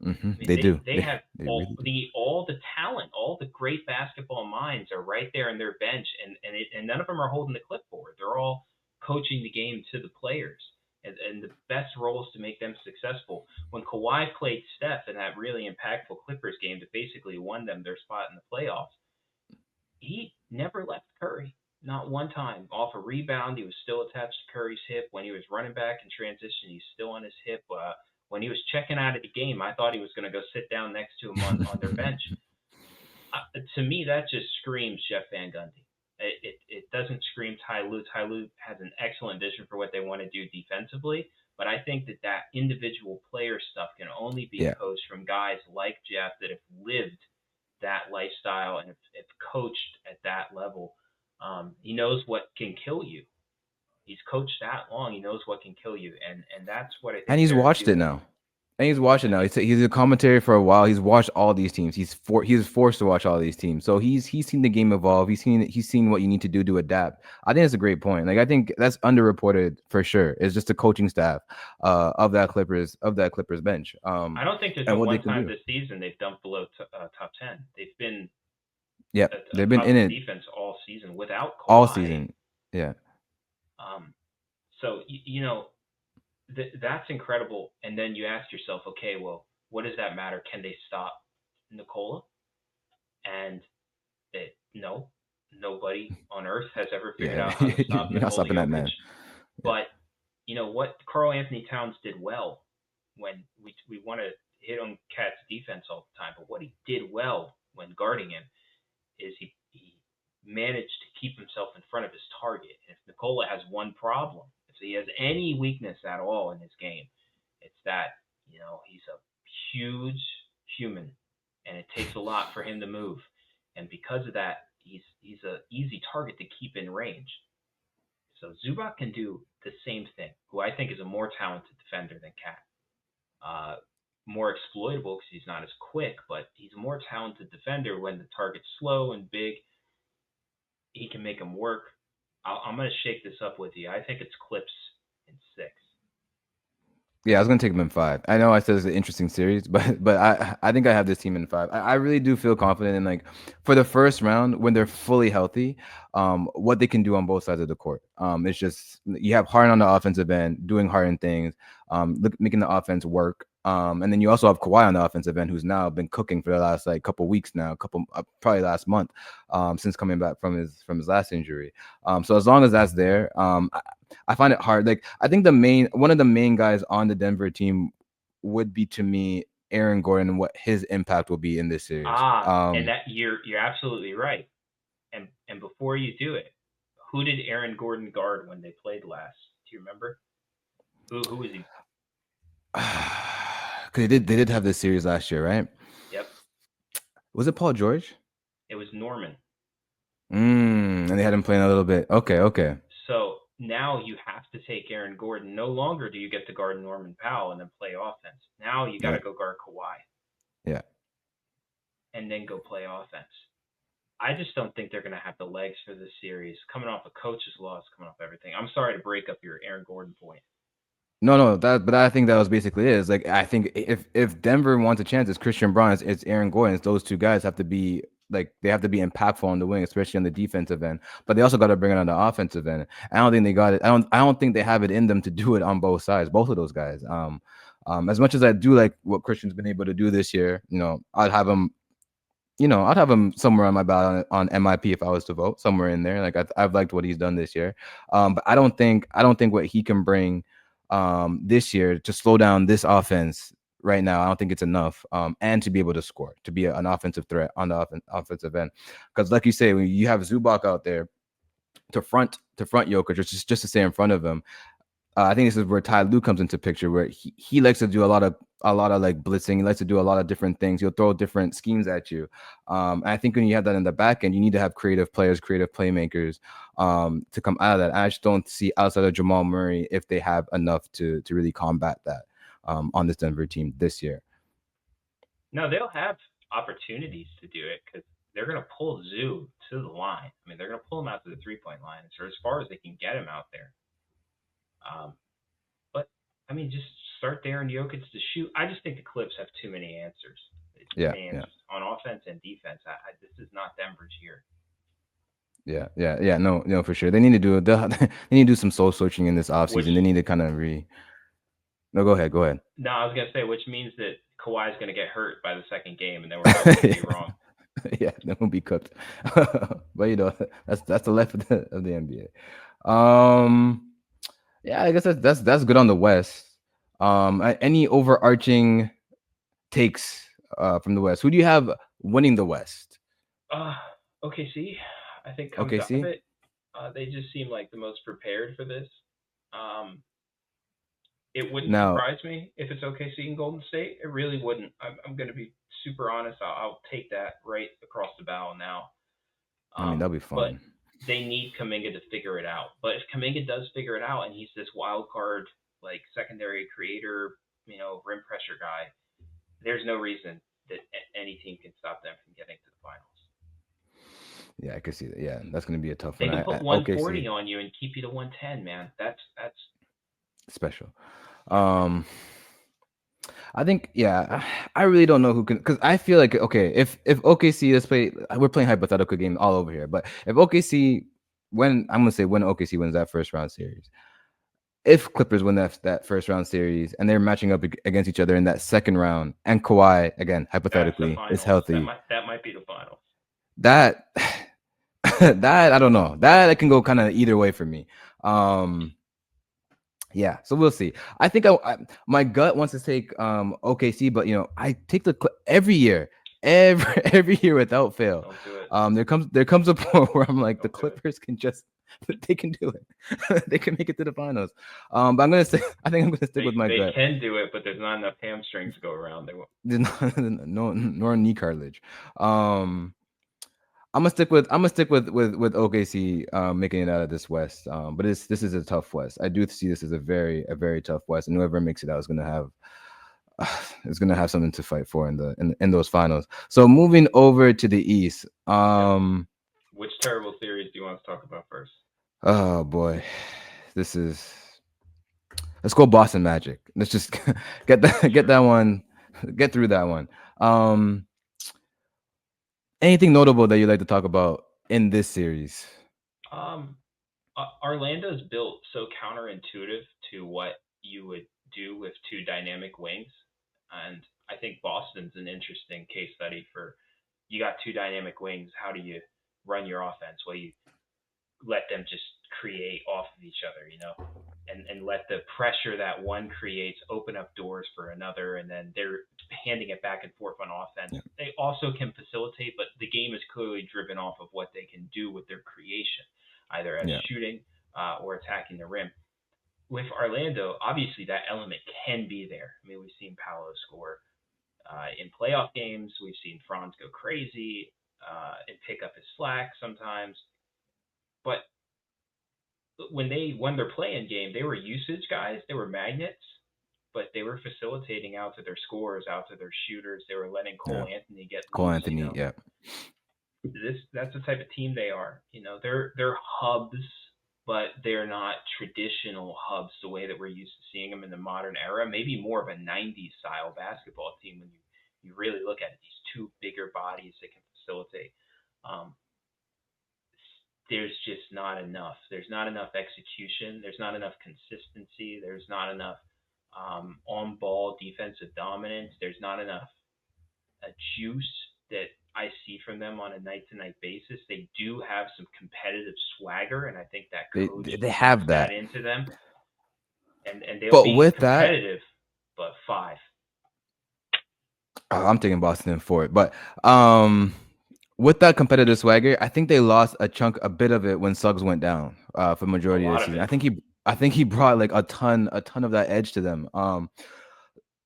I mean, They do. they have They really do. all the talent, all the great basketball minds are right there on their bench, and none of them are holding the clipboard. They're all coaching the game to the players, and the best roles to make them successful. When Kawhi played Steph in that really impactful Clippers game that basically won them their spot in the playoffs, he never left Curry. Not one time. Off a rebound, he was still attached to Curry's hip. When he was running back in transition, he's still on his hip. When he was checking out of the game, I thought he was going to go sit down next to him on their bench. To me, that just screams Jeff Van Gundy. It doesn't scream Ty Lue. Ty Lue has an excellent vision for what they want to do defensively, but I think that individual player stuff can only be Yeah. coached from guys like Jeff that have lived that lifestyle and have coached at that level. He knows what can kill you. He's coached that long. He knows what can kill you, and that's what I And think he's they're watched it doing. now. And he's watching now. He's a commentator for a while. He's watched all these teams. He's forced to watch all these teams. So he's seen the game evolve. He's seen what you need to do to adapt. I think that's a great point. Like I think that's underreported for sure. It's just the coaching staff of that Clippers bench. I don't think there's And been what they one can time do. this season they've dumped below top 10. They've been Yeah, a they've been top in 10 it defense all season without all Kawhi. season. Yeah. Um, so that's incredible. And then you ask yourself, okay, well, what does that matter? Can they stop Nikola? And no, nobody on earth has ever figured Yeah. out how to stop You're not Nikola stopping that Jokic. man. Yeah. But you know what Carl Anthony Towns did well when we want to hit on Cat's defense all the time, but what he did well when guarding him is he managed to keep himself in front of his target. And if Nikola has one problem, if he has any weakness at all in his game, it's that he's a huge human, and it takes a lot for him to move. And because of that, he's a easy target to keep in range. So Zubac can do the same thing, who I think is a more talented defender than Cat. Uh, More exploitable because he's not as quick, but he's a more talented defender when the target's slow and big. He can make them work. I'm going to shake this up with you. I think it's Clips in 6. Yeah, I was gonna take them in 5. I know I said it's an interesting series, but I think I have this team in 5. I really do feel confident in like for the first round when they're fully healthy, what they can do on both sides of the court. It's just you have Harden on the offensive end doing Harden things, making the offense work. And then you also have Kawhi on the offensive end, who's now been cooking for the last like couple weeks now, probably last month, since coming back from his last injury. So as long as that's there, I find it hard. Like I think one of the main guys on the Denver team would be to me Aaron Gordon and what his impact will be in this series. And that you're absolutely right. And before you do it, who did Aaron Gordon guard when they played last? Do you remember? Who was he? 'Cause they did have this series last year, right? Yep, Was it Paul George? it was Norman. And they had him playing a little bit. Okay, okay. So now you have to take Aaron Gordon. No longer do you get to guard Norman Powell and then play offense. Now you got to Yeah, go guard Kawhi yeah. and then go play offense. I just don't think they're going to have the legs for this series. Coming off a coach's loss, coming off everything. I'm sorry to break up your Aaron Gordon point. No, no, but I think that was basically it. It's like I think if Denver wants a chance, it's Christian Braun, it's Aaron Gordon. It's those two guys have to be like they have to be impactful on the wing, especially on the defensive end. But they also got to bring it on the offensive end. I don't think they got it. I don't think they have it in them to do it on both sides, both of those guys. As much as I do like what Christian's been able to do this year, I'd have him somewhere on my ballot on MIP if I was to vote somewhere in there. Like I've liked what he's done this year, but I don't think what he can bring this year to slow down this offense right now. I don't think it's enough, and to be able to score, to be an offensive threat on the offensive end, because like you say, when you have Zubac out there to front Jokic, just to stay in front of him. I think this is where Ty Lue comes into picture, where he likes to do a lot of like blitzing. He likes to do a lot of different things. He'll throw different schemes at you. And I think when you have that in the back end, you need to have creative players, creative playmakers, to come out of that. I just don't see outside of Jamal Murray if they have enough to really combat that on this Denver team this year. No, they'll have opportunities to do it because they're going to pull Zoo to the line. I mean, they're going to pull him out to the 3 point line, or as far as they can get him out there. Um, but I mean, just start Darren Jokic to shoot. I just think the Clips have too many answers. Too Yeah, many yeah, answers on offense and defense. This is not Denver's year. yeah. No, no, for sure. They need to do they need to do some soul searching in this Which offseason. They need to kind of re. No, go ahead, go ahead. no, I was gonna say, which means that Kawhi's gonna get hurt by the second game, and then we're both gonna be wrong. Yeah, they will be cooked. But that's the life of the NBA. Yeah, I guess that's good on the West. Any overarching takes from the West? Who do you have winning the West? Uh, OKC, I think comes out of OKC. it. They just seem like the most prepared for this. Um, it wouldn't Now, surprise me if it's OKC and Golden State. It really wouldn't. I'm going to be super honest. I'll take that right across the bow now. I mean, that'll be But fun. they need Kaminga to figure it out. But if Kaminga does figure it out and he's this wild card, like secondary creator, rim pressure guy, there's no reason that any team can stop them from getting to the finals. Yeah, I can see that. Yeah, that's gonna be a tough They one. can put OKC 140 on you and keep you to 110, man. That's special. yeah. Um, I think yeah, I really don't know who can because I feel like okay, if OKC let's play we're playing hypothetical game all over here, but if OKC when I'm gonna say when OKC wins that first round series, if Clippers win that first round series and they're matching up against each other in that second round, and Kawhi again That's the hypothetically is finals. That healthy, might be the finals. that that I don't know that can go kind of either way for me. Yeah, so we'll see. I think my gut wants to take OKC, but I take every year, every year without fail. Don't do it. There comes a point where I'm like the Don't do it. Clippers can just they can do it. They can make it to the finals. But I think I'm gonna stick with my They gut. can do it, but there's not enough hamstrings to go around. They won't. No, nor knee cartilage. I'm gonna stick with OKC making it out of this West. But this is a tough West. I do see this as a very tough West, and whoever makes it out is gonna have is gonna have something to fight for in those finals. So moving over to the East. Yep. Which terrible series do you want to talk about first? Oh boy, this is. Let's go Boston Magic. Let's just get that one, get through that one. Um, Anything notable that you'd like to talk about in this series? Um, Orlando's built so counterintuitive to what you would do with two dynamic wings, and I think Boston's an interesting case study for you got two dynamic wings. How do you run your offense? Well, you let them just create off of each other, and let the pressure that one creates open up doors for another, and then they're handing it back and forth on offense. Yeah, They also can facilitate, but the game is clearly driven off of what they can do with their creation, either as yeah, shooting or attacking the rim. With Orlando, obviously that element can be there. I mean, we've seen Paolo score in playoff games. We've seen Franz go crazy and pick up his slack sometimes. But when they won their play-in game, they were usage guys. They were magnets, but they were facilitating out to their scorers, out to their shooters. They were letting yeah. Cole Anthony get Cole loose. Anthony, yeah. That's the type of team they are. They're hubs, but they're not traditional hubs the way that we're used to seeing them in the modern era. Maybe more of a '90s style basketball team when you really look at it. These two bigger bodies that can facilitate. Um, there's just not enough. There's not enough execution. There's not enough consistency. There's not enough on ball defensive dominance. There's not enough juice that I see from them on a night to night basis. They do have some competitive swagger, and I think that They coach they instilled have that that. into them. And they'll But be with that, competitive, but five. I'm taking Boston for it. But um, with that competitive swagger, I think they lost a bit of it when Suggs went down for A majority of the lot of season. it. I think he brought like a ton of that edge to them.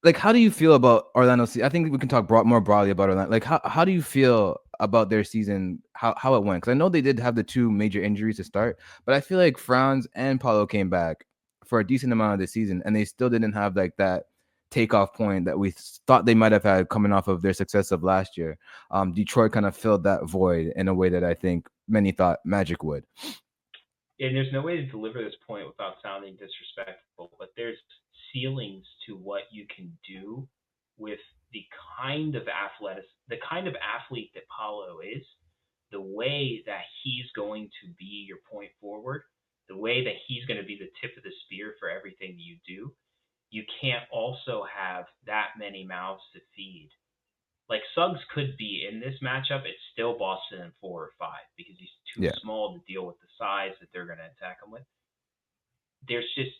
Like how do you feel about Orlando? I think we can talk more broadly about Orlando. Like how do you feel about their season? How it went? Because I know they did have the two major injuries to start, but I feel like Franz and Paulo came back for a decent amount of the season, and they still didn't have like that takeoff point that we thought they might have had coming off of their success of last year. Detroit kind of filled that void in a way that I think many thought Magic would. And there's no way to deliver this point without sounding disrespectful, but there's ceilings to what you can do with the kind of the kind of athlete that Paulo is, the way that he's going to be your point forward, the way that he's going to be the tip of the spear for everything you do. You can't also have that many mouths to feed. Like Suggs could be in this matchup, it's still Boston in 4 or 5 because he's too Yeah, small to deal with the size that they're going to attack him with. There's just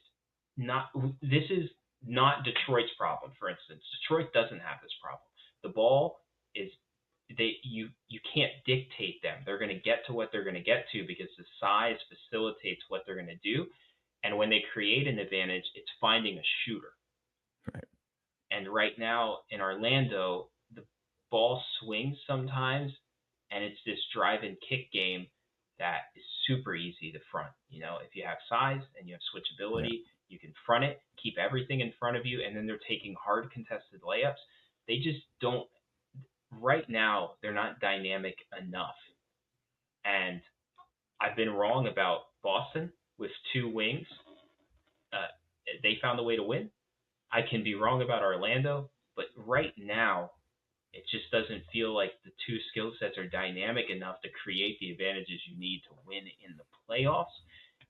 not. This is not Detroit's problem. For instance, Detroit doesn't have this problem. The ball is you can't dictate them. They're going to get to what they're going to get to because the size facilitates what they're going to do. And when they create an advantage, it's finding a shooter. right. And right now in Orlando, the ball swings sometimes, and it's this drive and kick game that is super easy to front. You know, if you have size and you have Yeah, switchability, you can front it, keep everything in front of you, and then they're taking hard contested layups. They just don't. Right now, they're not dynamic enough. And I've been wrong about Boston with 2 wings. Uh, they found a way to win. I can be wrong about Orlando, but right now it just doesn't feel like the two skill sets are dynamic enough to create the advantages you need to win in the playoffs.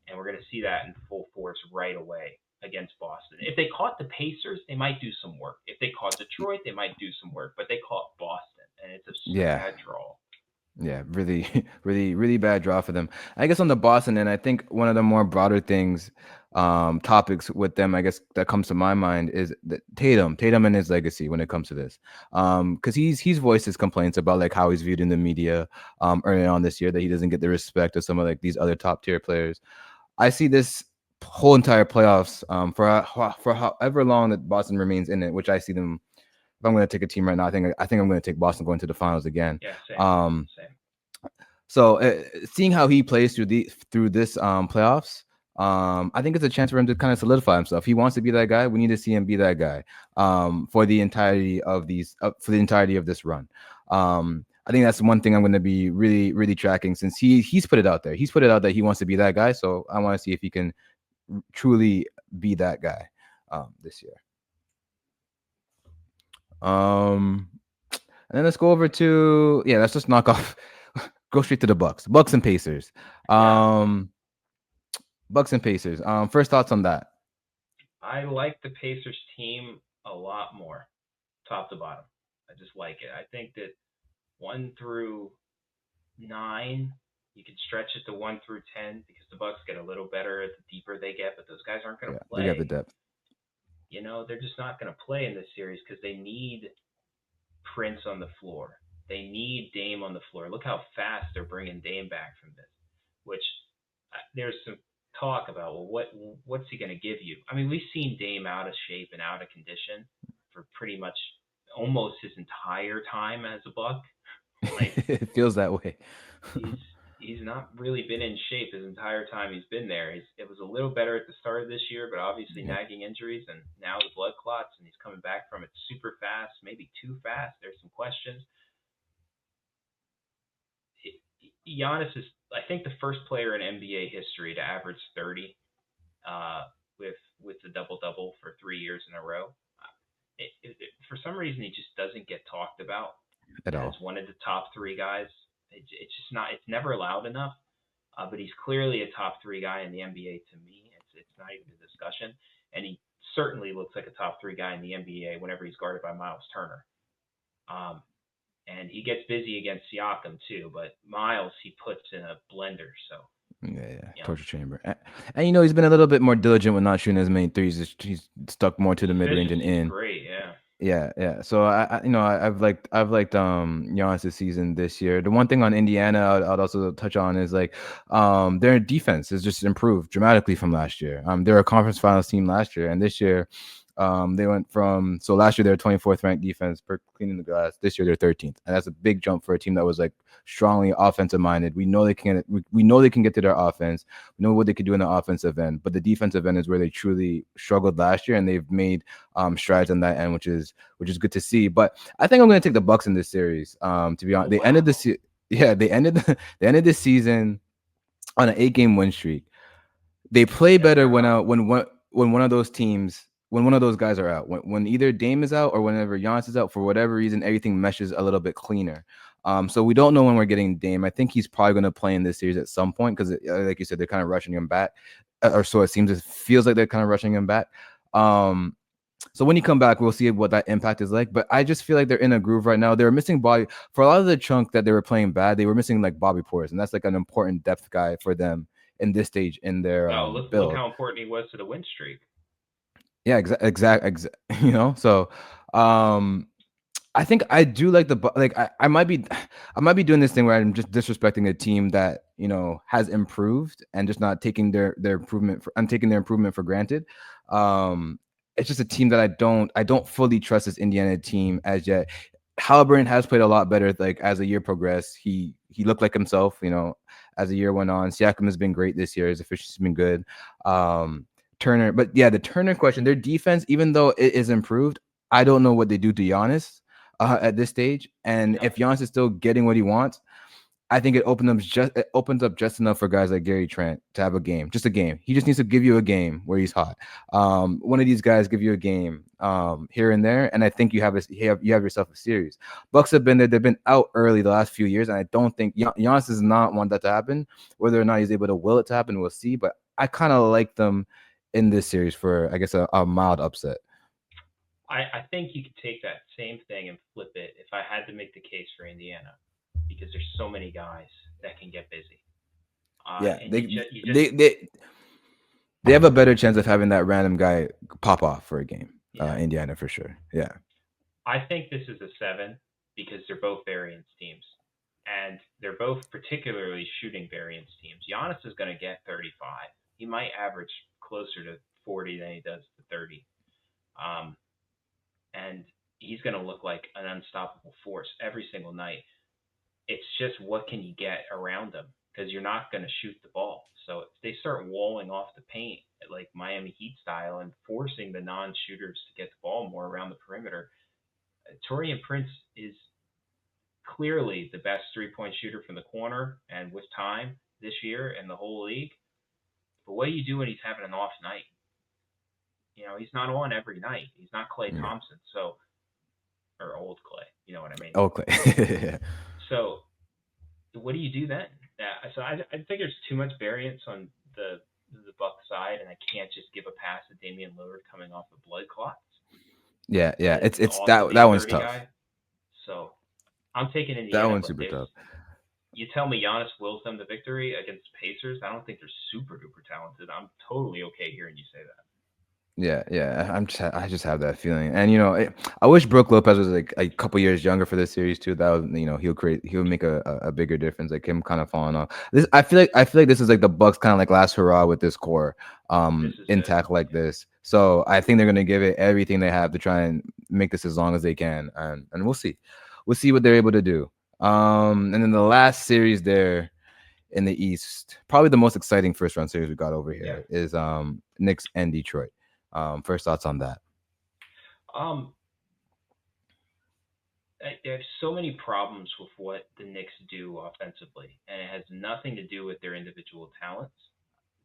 And we're going to see that in full force right away against Boston. If they caught the Pacers, they might do some work. If they caught Detroit, they might do some work. But they caught Boston, and it's a yeah. bad draw. Yeah, really, really bad draw for them. I guess on the Boston end, I think one of the more broader things, topics with them, I guess that comes to my mind is Tatum and his legacy when it comes to this. Because he's voiced his complaints about like how he's viewed in the media, early on this year that he doesn't get the respect of some of like these other top tier players. I see this whole entire playoffs, for however long that Boston remains in it, which I see them. If I'm going to take a team right now, I think I'm going to take Boston going to the finals again. Yeah, same, Um, same. so seeing how he plays through this playoffs, I think it's a chance for him to kind of solidify himself. He wants to be that guy. We need to see him be that guy, for the entirety of this run. I think that's one thing I'm going to be really tracking since he's put it out there. He's put it out that he wants to be that guy. So I want to see if he can truly be that guy this year. Um, and then let's go over to let's just knock off, go straight to the Bucks and Pacers. Yeah, Um, Bucks and Pacers. First thoughts on that? I like the Pacers team a lot more, top to bottom. I just like it. I think that 1 through 9, you can stretch it to 1 through 10 because the Bucks get a little better the deeper they get, but those guys aren't going Yeah, to they got the play. depth. You know, they're just not going to play in this series because they need Prince on the floor. They need Dame on the floor. Look how fast they're bringing Dame back from this. Which there's some talk about, well, what's he going to give you? I mean, we've seen Dame out of shape and out of condition for pretty much almost his entire time as a Buck. Like It feels that way. he's he's not really been in shape his entire time he's been there. It was a little better at the start of this year, but obviously Yeah. nagging injuries and now the blood clots, and he's coming back from it super fast, maybe too fast. There's some questions. Giannis is, I think, the first player in NBA history to average 30 with the double double for 3 years in a row. For some reason, he just doesn't get talked about At as all. one of the top 3 guys. It's just not. It's never loud enough. But he's clearly a top 3 guy in the NBA to me. It's not even a discussion, and he certainly looks like a top 3 guy in the NBA whenever he's guarded by Miles Turner. Um, and he gets busy against Siakam too, but Miles he puts in a blender. So Yeah, you know torture chamber. And he's been a little bit more diligent with not shooting as many threes. He's stuck more to the mid range and efficiency is in. great. Yeah, Yeah. So I've liked Giannis' season this year. The one thing on Indiana I'd also touch on is like their defense has just improved dramatically from last year. They were a conference finals team last year, and this year they went from, so last year they were 24th ranked defense per cleaning the glass. This year they're 13th, and that's a big jump for a team that was like strongly offensive minded. We know they can get to their offense. We know what they could do in the offensive end, but the defensive end is where they truly struggled last year, and they've made strides on that end, which is good to see. But I think I'm going to take the Bucks in this series. To be honest, oh wow, they ended the season on an 8-game win streak. They play yeah, better they're hot. when one of those teams when one of those guys are out. When either Dame is out or whenever Giannis is out, for whatever reason, everything meshes a little bit cleaner. So we don't know when we're getting Dame. I think he's probably going to play in this series at some point because, like you said, they're kind of rushing him back, or so it seems. It feels like they're kind of rushing him back. Um, so when you come back, we'll see what that impact is like. But I just feel like they're in a groove right now. They were missing Bobby for a lot of the chunk that they were playing bad. They were missing like Bobby Portis, and that's like an important depth guy for them in this stage in their Oh, look build. how important he was to the win streak. Yeah, you know, so um I think I do like like I might be I might be doing this thing where I'm just disrespecting a team that, has improved and just not taking their improvement for I'm taking their improvement for granted. Um it's just a team that I don't fully trust this Indiana team as yet. Halliburton has played a lot better like as the year progressed. He looked like himself, as the year went on. Siakam has been great this year. His efficiency's been good. Um Turner, but yeah, the Turner question, their defense, even though it is improved, I don't know what they do to Giannis at this stage. And No, if Giannis is still getting what he wants, I think it opens up just enough for guys like Gary Trent to have a game, just a game. He just needs to give you a game where he's hot. One of these guys give you a game here and there, and I think you have yourself a series. Bucks have been there; they've been out early the last few years, and I don't think Giannis does not want that to happen. Whether or not he's able to will it to happen, we'll see. But I kind of like them in this series for, I guess, a mild upset. I think you could take that same thing and flip it if I had to make the case for Indiana, because there's so many guys that can get busy. Yeah, And they you just they they they have a better chance of having that random guy pop off for a game. yeah. Indiana for sure. Yeah. I think this is a seven because they're both variance teams, and they're both particularly shooting variance teams. Giannis is going to get 35. He might average closer to 40 than he does to 30. Um, and he's going to look like an unstoppable force every single night. It's just what can you get around him because you're not going to shoot the ball. So if they start walling off the paint like Miami Heat style and forcing the non-shooters to get the ball more around the perimeter, Torian Prince is clearly the best three-point shooter from the corner and with time this year in the whole league. But what do you do when he's having an off night? He's not on every night. He's not Clay Yeah. Thompson, so or old Clay. You know what I mean? Oakley. So what do you do then? So I think there's too much variance on the Buck side, and I can't just give a pass to Damian Lillard coming off of blood clots Yeah, yeah. to It's also that be a that one's 30 tough. guy. So I'm taking That Indiana, one's but super there's tough. you tell me Giannis wills them the victory against Pacers. I don't think they're super duper talented. I'm totally okay hearing you say that. Yeah, yeah. I just have that feeling, and I wish Brooke Lopez was like a couple years younger for this series too. That was, he'll make a bigger difference. Like him kind of falling off. I feel like this is like the Bucks kind of like last hurrah with this core, This is it. intact like Yeah. this. So I think they're gonna give it everything they have to try and make this as long as they can, and we'll see what they're able to do. And then the last series there in the East, probably the most exciting first round series we got over Yeah. here is Knicks and Detroit. First thoughts on that? Um, I have so many problems with what the Knicks do offensively, and it has nothing to do with their individual talents.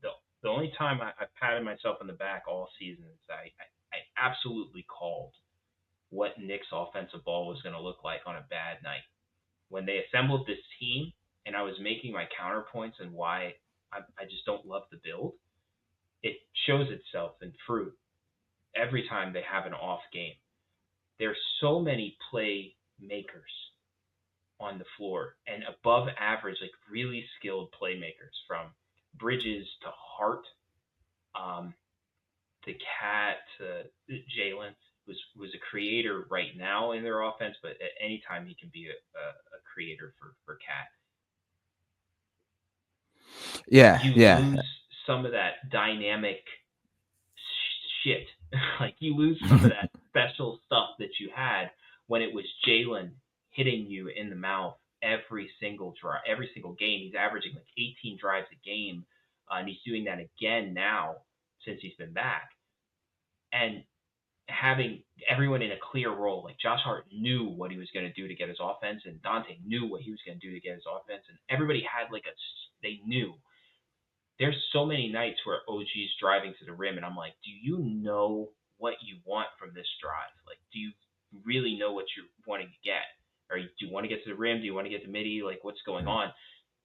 The the only time I patted myself on the back all season is I absolutely called what Knicks offensive ball was going to look like on a bad night when they assembled this team, and I was making my counterpoints and why I just don't love the build. It shows itself in fruit every time they have an off game. There's so many playmakers on the floor and above average, like really skilled playmakers from Bridges to Hart, um, to Cat to Jalen was a creator right now in their offense, but at any time he can be a creator for Cat. Yeah, You yeah, lose some of that dynamic shit. Like you lose some of that special stuff that you had when it was Jalen hitting you in the mouth every single drive, every single game. He's averaging like 18 drives a game, and he's doing that again now since he's been back. And having everyone in a clear role, like Josh Hart knew what he was going to do to get his offense, and Dante knew what he was going to do to get his offense, and everybody had like they knew. There's so many nights where OG's driving to the rim, and I'm like, do you know what you want from this drive. Like, do you really know what you're wanting to get? Or do you want to get to the rim? Do you want to get to midi? Like, what's going Yeah. on?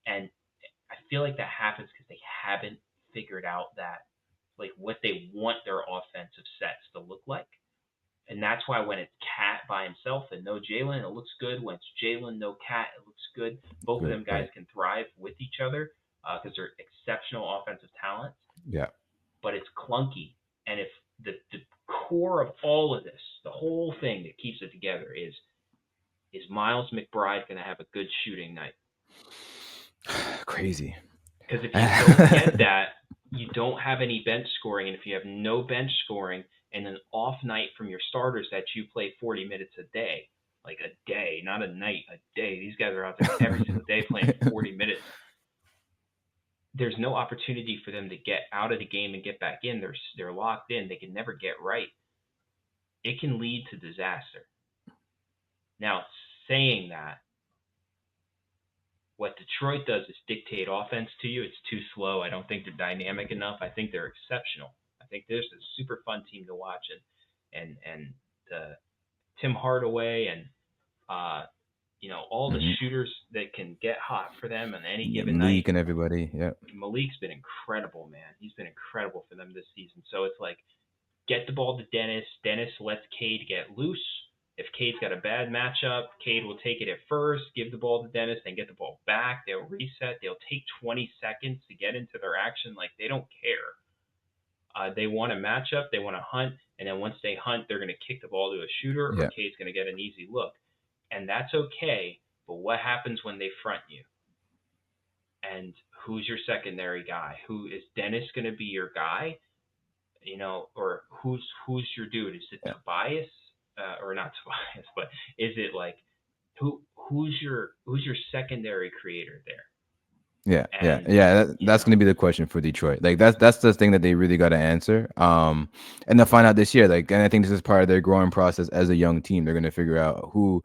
And I feel like that happens because they haven't figured out that, like, what they want their offensive sets to look like. And that's why when it's Cat by himself and no Jalen, it looks good. When it's Jalen, no Cat, it looks good. Both of Good. them guys Right. can thrive with each other because they're exceptional offensive talents. Yeah. But it's clunky. And if the core of all of this, the whole thing that keeps it together is Miles McBride going to have a good shooting night? Crazy. Because if you don't get that, you don't have any bench scoring. And if you have no bench scoring and an off night from your starters that you play 40 minutes a day, like a day, not a night, a day. These guys are out there every single day playing 40 minutes. There's no opportunity for them to get out of the game and get back in. They're locked in. They can never get right. It can lead to disaster. Now, saying that, what Detroit does is dictate offense to you. It's too slow. I don't think they're dynamic enough. I think they're exceptional. I think there's a super fun team to watch, and Tim Hardaway and all the Hmm. shooters that can get hot for them on any Yeah, given night. Malik and everybody. Yeah. Malik's been incredible, man. He's been incredible for them this season. So it's like, get the ball to Dennis. Dennis lets Cade get loose. If Cade's got a bad matchup, Cade will take it at first, give the ball to Dennis, then get the ball back. They'll reset. They'll take 20 seconds to get into their action. Like, they don't care. They want a matchup. They want to hunt. And then once they hunt, they're going to kick the ball to a shooter, or Yeah. Cade's going to get an easy look. And that's okay. But what happens when they front you? And who's your secondary guy? Who is Dennis going to be your guy? Or who's your dude? Is it Yeah. Tobias, or not Tobias, but is it like who's your secondary creator there? Yeah, yeah, And yeah. you That's going know to be the question for Detroit. Like that's the thing that they really got to answer. And they'll find out this year. Like, and I think this is part of their growing process as a young team. They're going to figure out who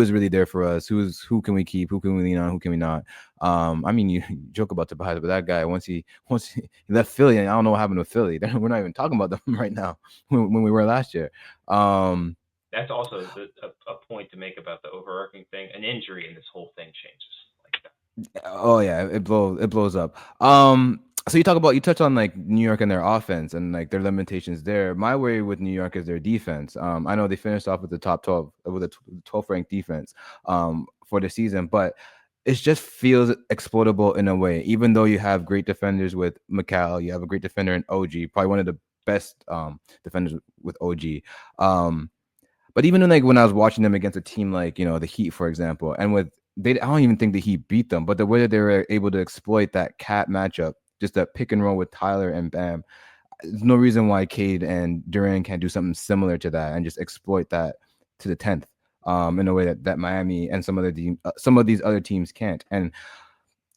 is really there for us. Who can we keep? Who can we lean on? Who can we not? I mean, you joke about Tobias, but that guy once he left Philly, and I don't know what happened to Philly. We're not even talking about them right now when we were last year. Um, that's also a point to make about the overarching thing. An injury and this whole thing changes like that. Oh yeah, it blows up. So you touch on like New York and their offense and like their limitations there. My worry with New York is their defense. I know they finished off with the top 12 with a 12th ranked defense for the season, but it just feels exploitable in a way. Even though you have great defenders with McCall, you have a great defender in OG, probably one of the best defenders with OG. Um, but even when I was watching them against a team like the Heat, for example, and I don't even think the Heat beat them, but the way that they were able to exploit that cat matchup, just that pick and roll with Tyler and Bam, there's no reason why Cade and Durant can't do something similar to that and just exploit that to the 10th in a way that Miami and some of these other teams can't. And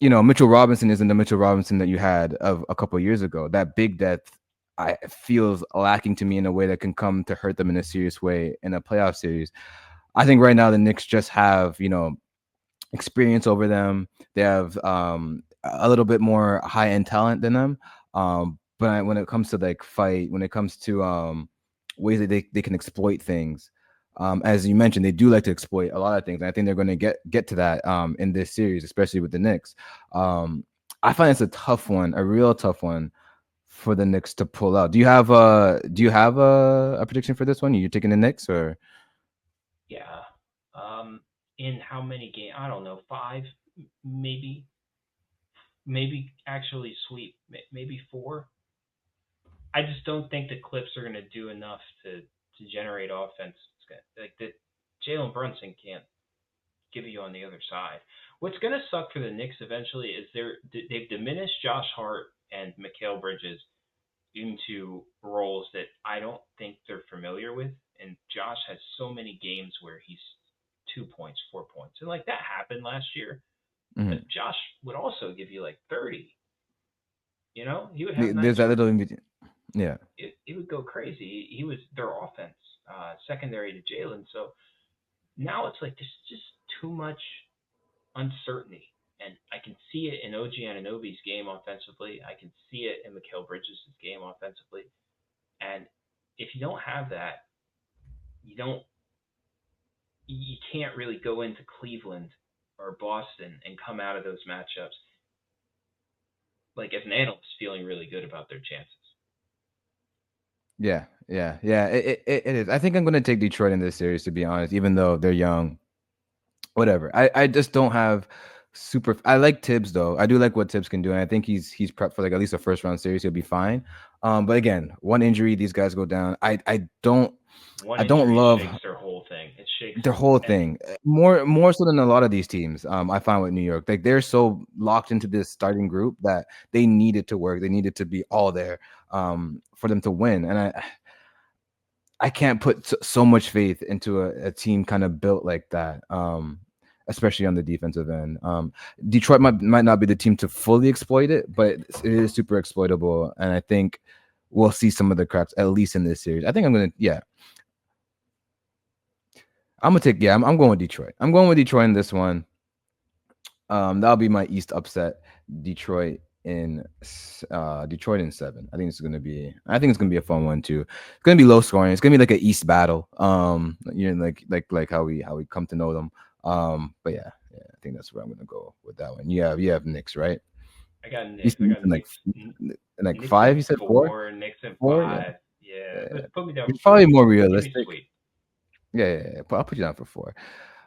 Mitchell Robinson isn't the Mitchell Robinson that you had of a couple of years ago. That big depth I feels lacking to me in a way that can come to hurt them in a serious way in a playoff series. I think right now the Knicks just have, experience over them. They have a little bit more high end talent than them. But when it comes to like fight, when it comes to ways that they can exploit things, as you mentioned, they do like to exploit a lot of things. And I think they're going to get to that in this series, especially with the Knicks. I find it's a tough one, a real tough one for the Knicks to pull out. Do you have a prediction for this one? You taking the Knicks or? Yeah. In how many games? I don't know. Five, maybe. Maybe actually sweep. Maybe four. I just don't think the Clips are going to do enough to generate offense. Like the Jalen Brunson can't give you on the other side. What's going to suck for the Knicks eventually is they've diminished Josh Hart and Mikal Bridges into roles that I don't think they're familiar with. And Josh has so many games where he's 2 points, 4 points, and like that happened last year. But Mhm. Josh would also give you like 30. He would have There's nights that where little in between. Yeah. it would go crazy. He was their offense, secondary to Jalen. So now it's like there's just too much uncertainty. And I can see it in OG Anunoby's game offensively. I can see it in Mikal Bridges' game offensively. And if you don't have that, you don't you can't really go into Cleveland or Boston and come out of those matchups like as an analyst feeling really good about their chances. Yeah, yeah, yeah. It is. I think I'm gonna take Detroit in this series, to be honest, even though they're young. Whatever. I just don't have super. I like Tibbs though. I do like what Tibbs can do, and I think he's prepped for like at least a first round series. He'll be fine. But again, one injury, these guys go down. One I don't injury love shakes their whole thing. It shakes their whole every thing. More so than a lot of these teams. I find with New York, like they're so locked into this starting group that they needed to work. They needed to be all there for them to win. And I can't put so much faith into a team kind of built like that, especially on the defensive end. Detroit might not be the team to fully exploit it, but it is super exploitable, and I think we'll see some of the cracks at least in this series. I think I'm going with Detroit. I'm going with Detroit in this one. That'll be my East upset. Detroit Detroit in 7. I think it's gonna be a fun one too. It's gonna be low scoring. It's gonna be like an East battle. Like how we come to know them. But yeah, I think that's where I'm gonna go with that one. You have Knicks, right? I got You Knicks. said I got in like Knicks. in like Knicks in 5. You said 4. 4. Knicks in 4. Yeah, 5. Yeah, yeah. put me down It's for 4. probably more Give me realistic. sweet. Yeah. I'll put you down for 4.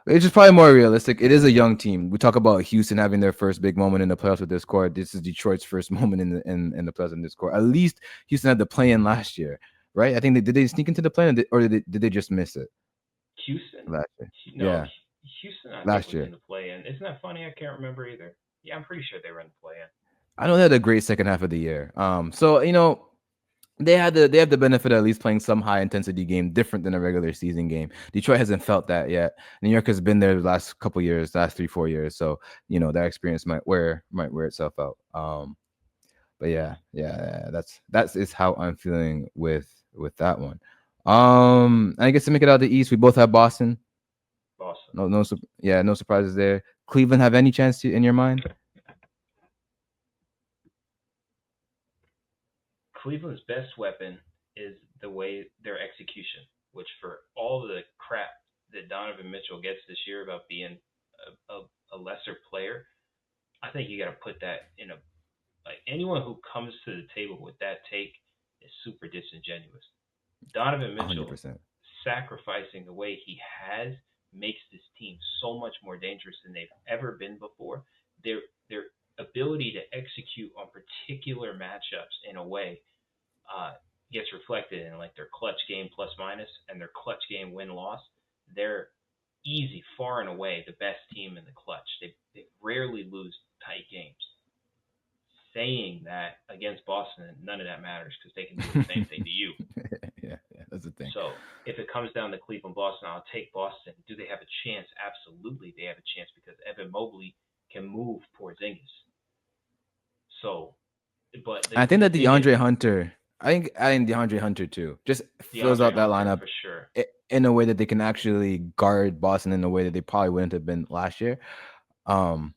It's just probably more realistic. It is a young team. We talk about Houston having their first big moment in the playoffs with this core. This is Detroit's first moment in the playoffs in this core. At least Houston had the play in last year, right? I think did they sneak into the play, or did they just miss it Houston? last year? No, Yeah, Houston. I think last was year. in the play-in. Isn't that funny? I can't remember either. Yeah, I'm pretty sure they were in the play-in. I know they had a great second half of the year. So they have the benefit of at least playing some high intensity game different than a regular season game. Detroit hasn't felt that yet. New York has been there the last couple years, last 3-4 years. So that experience might wear itself out. But yeah, that's is how I'm feeling with that one. I guess to make it out the East, we both have Boston. Boston. No surprises there. Cleveland have any chance in your mind? Cleveland's best weapon is the way their execution, which for all the crap that Donovan Mitchell gets this year about being a lesser player, I think you got to put that in a like anyone who comes to the table with that take is super disingenuous. Donovan hundred Mitchell percent. sacrificing the way he has makes this team so much more dangerous than they've ever been before. Their ability to execute on particular matchups in a way uh, gets reflected in like their clutch game plus minus and their clutch game win loss. They're easy, far and away the best team in the clutch. They rarely lose tight games. Saying that against Boston, none of that matters because they can do the same thing to you. Yeah, that's the thing. So if it comes down to Cleveland, Boston, I'll take Boston. Do they have a chance? Absolutely, they have a chance because Evan Mobley can move Porzingis. So, but I think the that thing is, DeAndre Hunter, I think DeAndre Hunter too, just fills DeAndre out that Hunter lineup for sure. in a way that they can actually guard Boston in a way that they probably wouldn't have been last year. Um,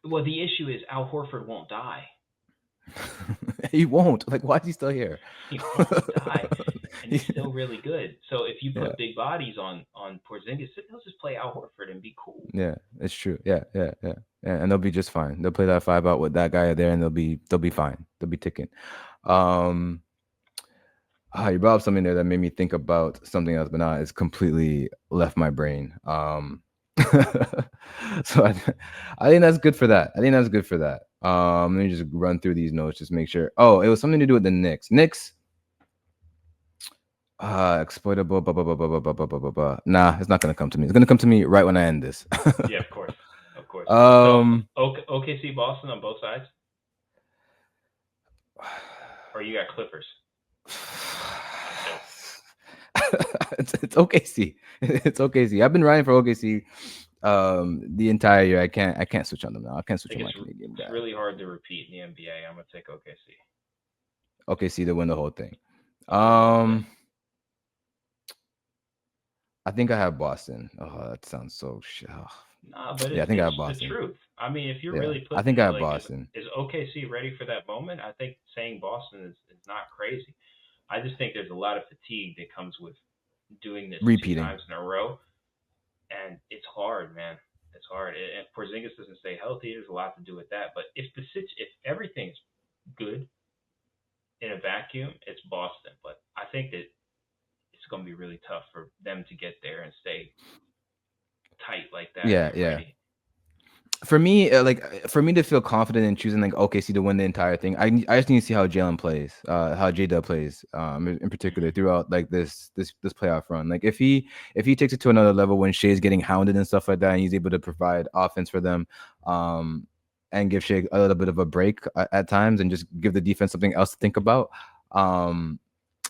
Well, the issue is Al Horford won't die. he won't. Like, why is he still here? He won't die, and he's still really good. So if you Yeah, put big bodies on Porzingis, he'll just play Al Horford and be cool. yeah, it's true. Yeah, and they'll be just fine. They'll play that 5 out with that guy there, and they'll be fine. They'll be ticking. Um, you brought up something there that made me think about something else, but now it's completely left my brain. So I think that's good for that. I think that's good for that. Let me just run through these notes, just make sure. Oh, it was something to do with the Knicks. Knicks, exploitable. Blah, blah, blah, blah, blah, blah, blah, blah, blah, blah. Nah, it's not gonna come to me. It's gonna come to me right when I end this. Yeah, of course, of course. So um, OKC, Boston on both sides, or you got Clippers? I'm joking. it's OKC. It's OKC. I've been riding for OKC the entire year. I can't switch on them now. I can't I switch think on my Canadian it's guy. really hard to repeat in the NBA. I'm gonna take OKC. OKC to win the whole thing. Win the whole thing. Um, I think I have Boston. Oh, that sounds so shit. Nah, but Yeah, I think I it's have the Boston. truth. I mean, if you're Yeah, really I putting think I it have like, Boston. is OKC ready for that moment? I think saying Boston is not crazy. I just think there's a lot of fatigue that comes with doing this two Repeating. times in a row, and it's hard, man. It's hard. And if Porzingis doesn't stay healthy, there's a lot to do with that. But if everything's good in a vacuum, it's Boston. But I think that it's going to be really tough for them to get there and stay tight like that Yeah, against yeah. Brady. For me, for me to feel confident in choosing like OKC to win the entire thing, I just need to see how Jalen plays, how J Dub plays, in particular Mm-hmm. throughout like this playoff run. Like if he takes it to another level when Shea's getting hounded and stuff like that, and he's able to provide offense for them, and give Shea a little bit of a break at times, and just give the defense something else to think about, um,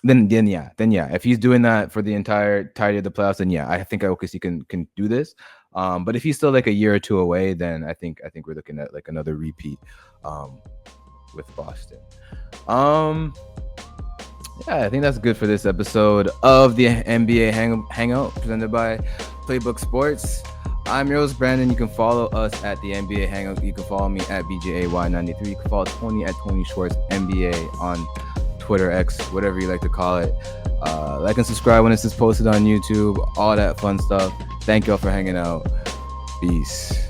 then yeah. If he's doing that for the entirety of the playoffs, then yeah, I think OKC can do this. But if he's still like a year or two away, then I think we're looking at like another repeat, um, with Boston. Um, yeah, I think that's good for this episode of the NBA Hangout presented by Playbook Sports. I'm your host, Brandon. You can follow us at the NBA Hangout. You can follow me at BJAY93. You can follow Tony at Tony Schwartz NBA on Twitter, X, whatever you like to call it. Like and subscribe when this is posted on YouTube, all that fun stuff. Thank y'all for hanging out. Peace.